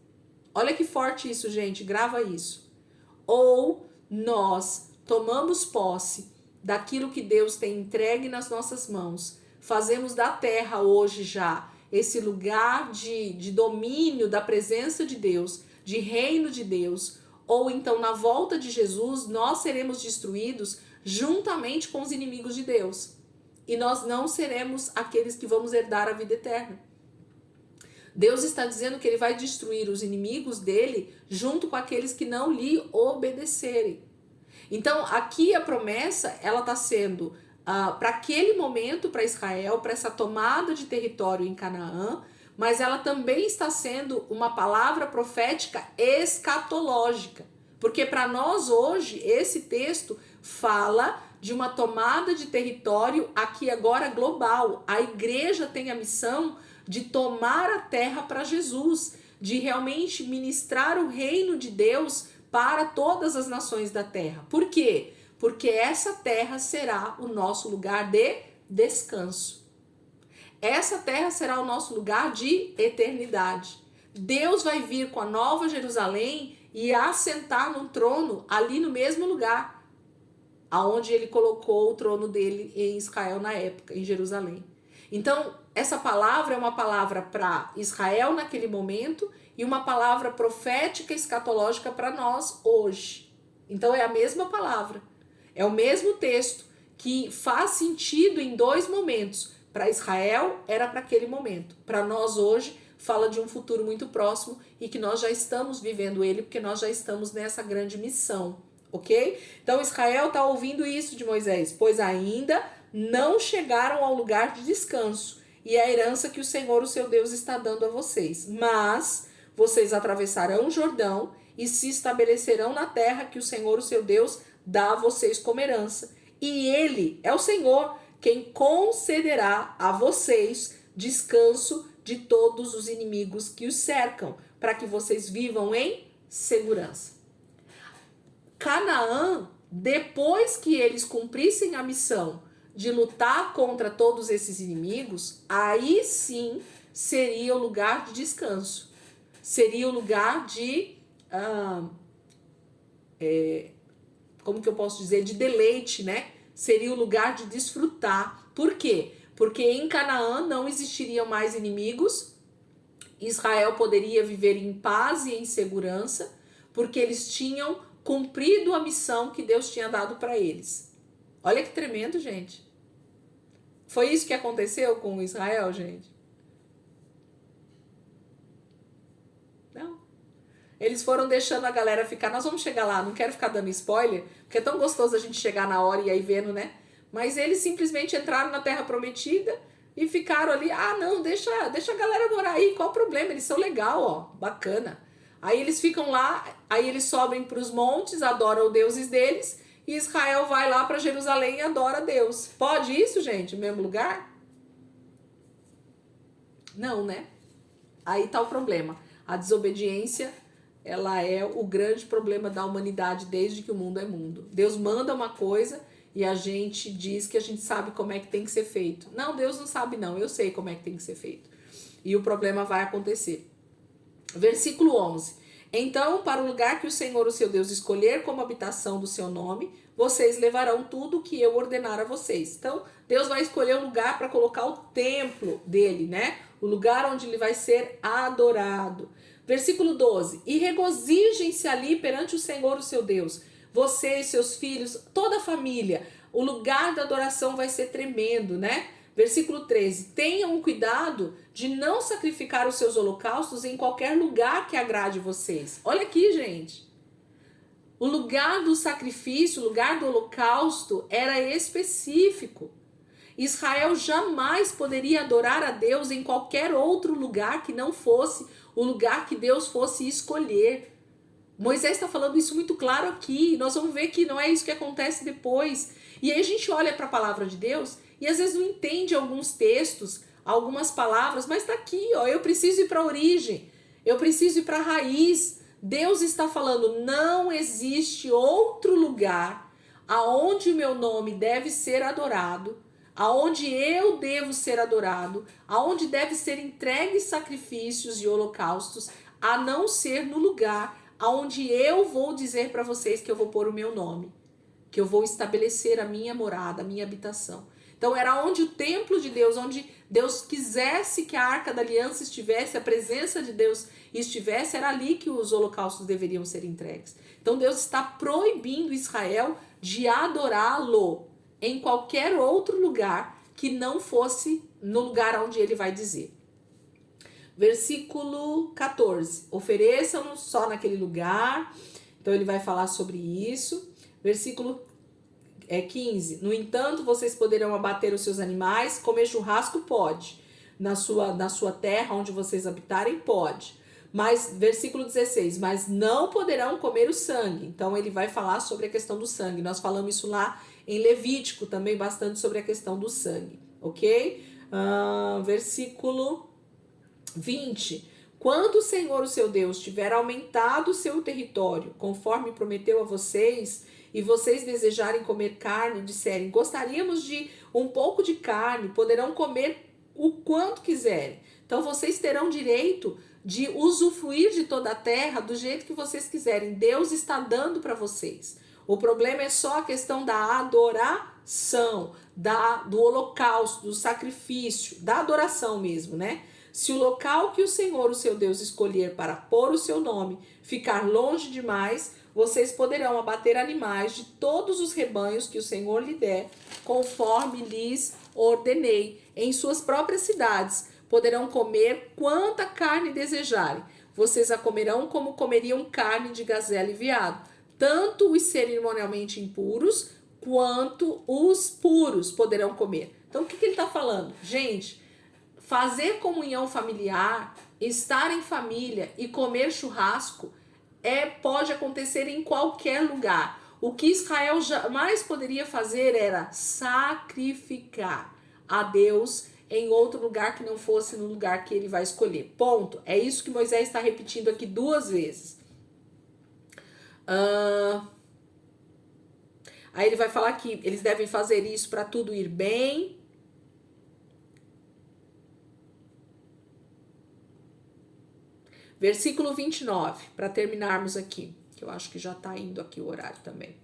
Olha que forte isso, gente, grava isso. Ou nós tomamos posse daquilo que Deus tem entregue nas nossas mãos, fazemos da terra hoje já esse lugar de domínio da presença de Deus, de reino de Deus, ou então na volta de Jesus nós seremos destruídos juntamente com os inimigos de Deus. E nós não seremos aqueles que vamos herdar a vida eterna. Deus está dizendo que ele vai destruir os inimigos dele junto com aqueles que não lhe obedecerem. Então aqui a promessa ela está sendo para aquele momento, para Israel, para essa tomada de território em Canaã, mas ela também está sendo uma palavra profética escatológica, porque para nós hoje esse texto fala de uma tomada de território aqui agora global. A igreja tem a missão de tomar a terra para Jesus, de realmente ministrar o reino de Deus para todas as nações da terra. Por quê? Porque essa terra será o nosso lugar de descanso. Essa terra será o nosso lugar de eternidade. Deus vai vir com a nova Jerusalém e assentar no trono ali no mesmo lugar aonde ele colocou o trono dele em Israel na época, em Jerusalém. Então, essa palavra é uma palavra para Israel naquele momento e uma palavra profética escatológica para nós hoje. Então, é a mesma palavra, é o mesmo texto que faz sentido em dois momentos. Para Israel, era para aquele momento. Para nós hoje, fala de um futuro muito próximo e que nós já estamos vivendo ele, porque nós já estamos nessa grande missão, ok? Então Israel está ouvindo isso de Moisés, pois ainda não chegaram ao lugar de descanso e a herança que o Senhor, o seu Deus, está dando a vocês. Mas vocês atravessarão o Jordão e se estabelecerão na terra que o Senhor, o seu Deus, dá a vocês como herança. E ele é o Senhor quem concederá a vocês descanso de todos os inimigos que os cercam, para que vocês vivam em segurança. Canaã, depois que eles cumprissem a missão de lutar contra todos esses inimigos, aí sim seria o lugar de descanso. Seria o lugar de, como que eu posso dizer, de deleite, né? Seria o lugar de desfrutar. Por quê? Porque em Canaã não existiriam mais inimigos, Israel poderia viver em paz e em segurança, porque eles tinham cumprido a missão que Deus tinha dado para eles. Olha que tremendo, gente. Foi isso que aconteceu com Israel, gente? Não. Eles foram deixando a galera ficar. Nós vamos chegar lá, não quero ficar dando spoiler, porque é tão gostoso a gente chegar na hora e aí vendo, né? Mas eles simplesmente entraram na Terra Prometida e ficaram ali. Ah, não, deixa a galera morar aí, qual o problema? Eles são legal, ó, bacana. Aí eles ficam lá, aí eles sobem para os montes, adoram os deuses deles, e Israel vai lá para Jerusalém e adora a Deus. Pode isso, gente, no mesmo lugar? Não, né? Aí tá o problema. A desobediência, ela é o grande problema da humanidade desde que o mundo é mundo. Deus manda uma coisa e a gente diz que a gente sabe como é que tem que ser feito. Não, Deus não sabe não, eu sei como é que tem que ser feito. E o problema vai acontecer. Versículo 11. Então, para o lugar que o Senhor, o seu Deus, escolher como habitação do seu nome, vocês levarão tudo o que eu ordenar a vocês. Então, Deus vai escolher um lugar para colocar o templo dele, né? O lugar onde ele vai ser adorado. Versículo 12. E regozijem-se ali perante o Senhor, o seu Deus. Vocês, seus filhos, toda a família. O lugar da adoração vai ser tremendo, né? Versículo 13. Tenham cuidado de não sacrificar os seus holocaustos em qualquer lugar que agrade vocês. Olha aqui, gente. O lugar do sacrifício, o lugar do holocausto era específico. Israel jamais poderia adorar a Deus em qualquer outro lugar que não fosse o lugar que Deus fosse escolher. Moisés está falando isso muito claro aqui. Nós vamos ver que não é isso que acontece depois. E aí a gente olha para a palavra de Deus e às vezes não entende alguns textos, algumas palavras, mas está aqui, ó, eu preciso ir para a origem, eu preciso ir para a raiz. Deus está falando, não existe outro lugar aonde o meu nome deve ser adorado, aonde eu devo ser adorado, aonde deve ser entregues sacrifícios e holocaustos, a não ser no lugar aonde eu vou dizer para vocês que eu vou pôr o meu nome, que eu vou estabelecer a minha morada, a minha habitação. Então era onde o templo de Deus, onde Deus quisesse que a Arca da Aliança estivesse, a presença de Deus estivesse, era ali que os holocaustos deveriam ser entregues. Então Deus está proibindo Israel de adorá-lo em qualquer outro lugar que não fosse no lugar onde ele vai dizer. Versículo 14. Ofereçam só naquele lugar. Então ele vai falar sobre isso. Versículo 15. No entanto, vocês poderão abater os seus animais, comer churrasco pode. Na sua terra, onde vocês habitarem, pode. Mas, versículo 16. Mas não poderão comer o sangue. Então ele vai falar sobre a questão do sangue. Nós falamos isso lá em Levítico também, bastante sobre a questão do sangue. Ok? Versículo 20. Quando o Senhor, o seu Deus, tiver aumentado o seu território, conforme prometeu a vocês, e vocês desejarem comer carne, disserem, gostaríamos de um pouco de carne, poderão comer o quanto quiserem. Então vocês terão direito de usufruir de toda a terra do jeito que vocês quiserem. Deus está dando para vocês. O problema é só a questão da adoração, do holocausto, do sacrifício, da adoração mesmo, né? Se o local que o Senhor, o seu Deus, escolher para pôr o seu nome ficar longe demais, vocês poderão abater animais de todos os rebanhos que o Senhor lhe der, conforme lhes ordenei, em suas próprias cidades. Poderão comer quanta carne desejarem. Vocês a comerão como comeriam carne de gazela e veado. Tanto os cerimonialmente impuros quanto os puros poderão comer. Então, o que ele está falando? Gente, fazer comunhão familiar, estar em família e comer churrasco pode acontecer em qualquer lugar. O que Israel jamais poderia fazer era sacrificar a Deus em outro lugar que não fosse no lugar que ele vai escolher. Ponto. É isso que Moisés está repetindo aqui 2 vezes. Aí ele vai falar que eles devem fazer isso para tudo ir bem. Versículo 29, para terminarmos aqui, que eu acho que já está indo aqui o horário também.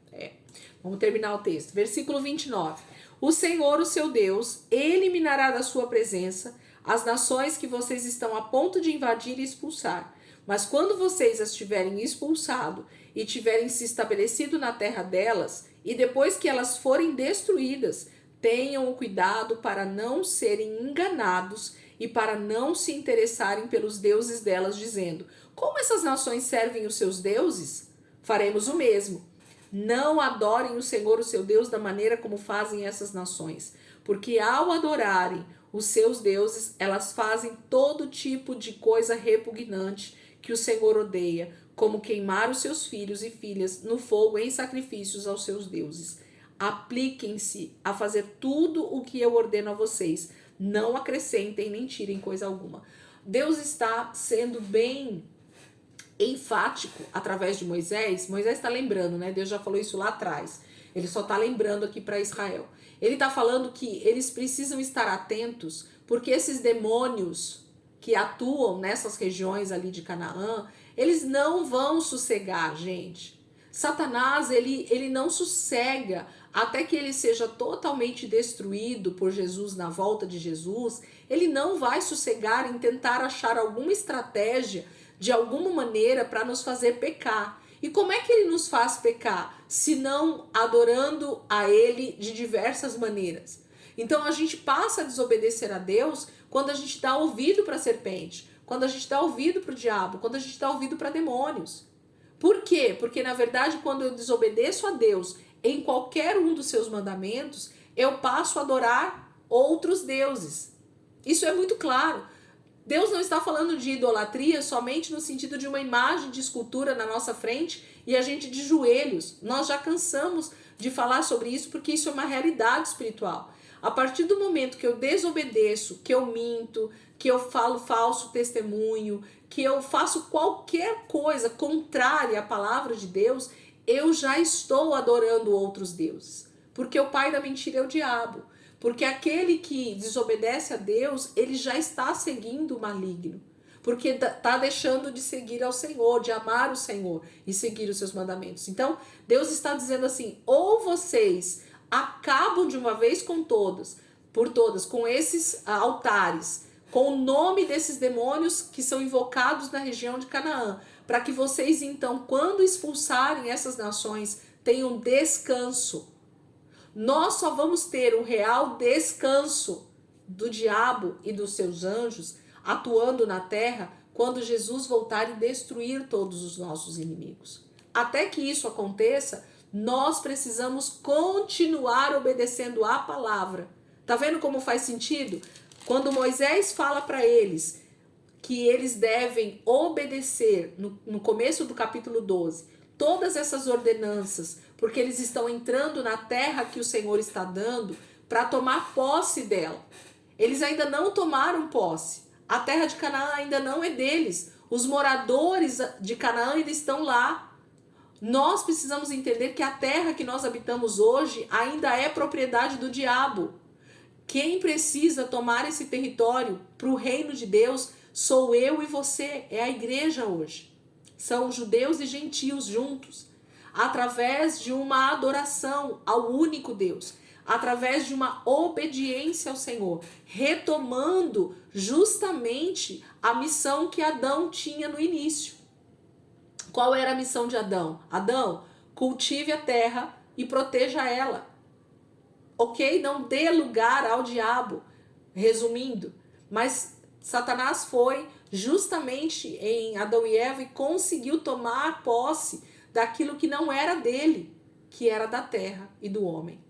Vamos terminar o texto. Versículo 29. O Senhor, o seu Deus, eliminará da sua presença as nações que vocês estão a ponto de invadir e expulsar. Mas quando vocês as tiverem expulsado e tiverem se estabelecido na terra delas, e depois que elas forem destruídas, tenham o cuidado para não serem enganados e para não se interessarem pelos deuses delas, dizendo: como essas nações servem os seus deuses? Faremos o mesmo. Não adorem o Senhor, o seu Deus, da maneira como fazem essas nações, porque ao adorarem os seus deuses, elas fazem todo tipo de coisa repugnante que o Senhor odeia, como queimar os seus filhos e filhas no fogo em sacrifícios aos seus deuses. Apliquem-se a fazer tudo o que eu ordeno a vocês. Não acrescentem nem tirem coisa alguma. Deus está sendo bem enfático através de Moisés. Moisés está lembrando, né? Deus já falou isso lá atrás. Ele só está lembrando aqui para Israel. Ele está falando que eles precisam estar atentos, porque esses demônios que atuam nessas regiões ali de Canaã, eles não vão sossegar, gente. Satanás, ele não sossega até que ele seja totalmente destruído por Jesus na volta de Jesus. Ele não vai sossegar em tentar achar alguma estratégia, de alguma maneira, para nos fazer pecar. E como é que ele nos faz pecar? Se não adorando a ele de diversas maneiras. Então a gente passa a desobedecer a Deus quando a gente dá ouvido para a serpente, quando a gente dá ouvido para o diabo, quando a gente dá ouvido para demônios. Por quê? Porque, na verdade, quando eu desobedeço a Deus em qualquer um dos seus mandamentos, eu passo a adorar outros deuses. Isso é muito claro. Deus não está falando de idolatria somente no sentido de uma imagem de escultura na nossa frente e a gente de joelhos. Nós já cansamos de falar sobre isso porque isso é uma realidade espiritual. A partir do momento que eu desobedeço, que eu minto, que eu falo falso testemunho, que eu faço qualquer coisa contrária à palavra de Deus, eu já estou adorando outros deuses. Porque o pai da mentira é o diabo. Porque aquele que desobedece a Deus, ele já está seguindo o maligno. Porque está deixando de seguir ao Senhor, de amar o Senhor e seguir os seus mandamentos. Então, Deus está dizendo assim, ou vocês acabam de uma vez por todas, com esses altares, com o nome desses demônios que são invocados na região de Canaã, para que vocês, então, quando expulsarem essas nações, tenham descanso. Nós só vamos ter um real descanso do diabo e dos seus anjos atuando na terra quando Jesus voltar e destruir todos os nossos inimigos. Até que isso aconteça, nós precisamos continuar obedecendo a palavra. Tá vendo como faz sentido? Quando Moisés fala para eles que eles devem obedecer, no começo do capítulo 12, todas essas ordenanças, porque eles estão entrando na terra que o Senhor está dando para tomar posse dela. Eles ainda não tomaram posse. A terra de Canaã ainda não é deles. Os moradores de Canaã ainda estão lá. Nós precisamos entender que a terra que nós habitamos hoje ainda é propriedade do diabo. Quem precisa tomar esse território para o reino de Deus Sou eu e você, é a igreja hoje. São judeus e gentios juntos, através de uma adoração ao único Deus, através de uma obediência ao Senhor, retomando justamente a missão que Adão tinha no início. Qual era a missão de Adão? Adão, cultive a terra e proteja ela. Ok? Não dê lugar ao diabo. Resumindo, mas Satanás foi justamente em Adão e Eva e conseguiu tomar posse daquilo que não era dele, que era da terra e do homem.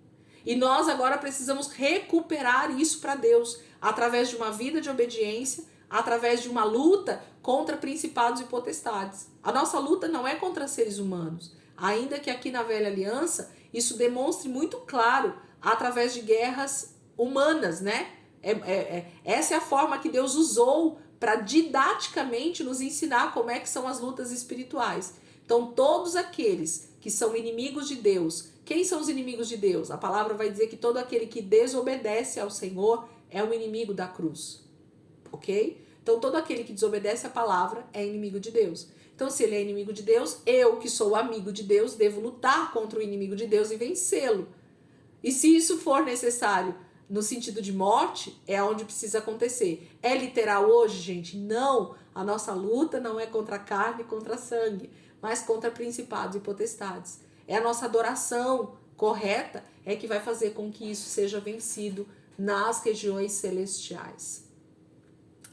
E nós agora precisamos recuperar isso para Deus, através de uma vida de obediência, através de uma luta contra principados e potestades. A nossa luta não é contra seres humanos, ainda que aqui na Velha Aliança isso demonstre muito claro através de guerras humanas, né? Essa é a forma que Deus usou para didaticamente nos ensinar como é que são as lutas espirituais. Então, todos aqueles que são inimigos de Deus, quem são os inimigos de Deus? A palavra vai dizer que todo aquele que desobedece ao Senhor é o inimigo da cruz, ok? Então, todo aquele que desobedece a palavra é inimigo de Deus. Então, se ele é inimigo de Deus, eu, que sou amigo de Deus, devo lutar contra o inimigo de Deus e vencê-lo. E se isso for necessário no sentido de morte, é onde precisa acontecer. É literal hoje, gente? Não. A nossa luta não é contra a carne e contra sangue, mas contra principados e potestades. É a nossa adoração correta é que vai fazer com que isso seja vencido nas regiões celestiais.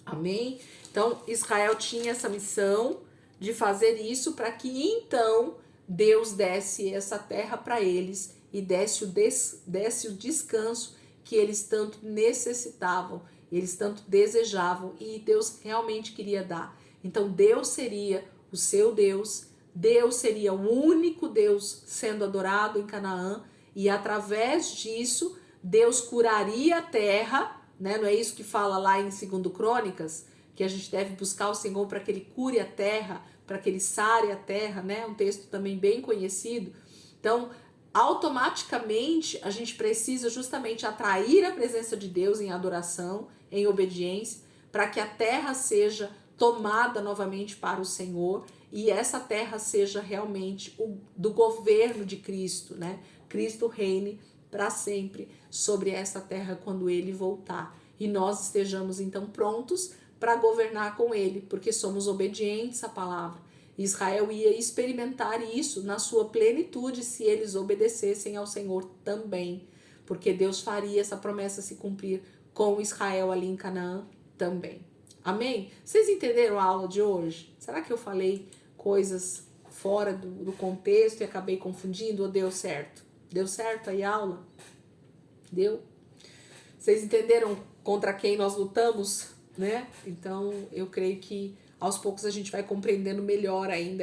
Amém? Então, Israel tinha essa missão de fazer isso para que então Deus desse essa terra para eles e desse o descanso que eles tanto necessitavam, eles tanto desejavam e Deus realmente queria dar. Então Deus seria o seu Deus, Deus seria o único Deus sendo adorado em Canaã e através disso Deus curaria a terra, né? Não é isso que fala lá em 2 Crônicas, que a gente deve buscar o Senhor para que ele cure a terra, para que ele sare a terra, né? Um texto também bem conhecido. Então, automaticamente a gente precisa justamente atrair a presença de Deus em adoração, em obediência, para que a terra seja tomada novamente para o Senhor e essa terra seja realmente do governo de Cristo, né? Cristo reine para sempre sobre essa terra quando ele voltar e nós estejamos então prontos para governar com ele, porque somos obedientes à palavra. Israel ia experimentar isso na sua plenitude se eles obedecessem ao Senhor também, porque Deus faria essa promessa se cumprir com Israel ali em Canaã também. Amém? Vocês entenderam a aula de hoje? Será que eu falei coisas fora do contexto e acabei confundindo ou deu certo? Deu certo aí a aula? Deu? Vocês entenderam contra quem nós lutamos, né? Então, eu creio que aos poucos a gente vai compreendendo melhor ainda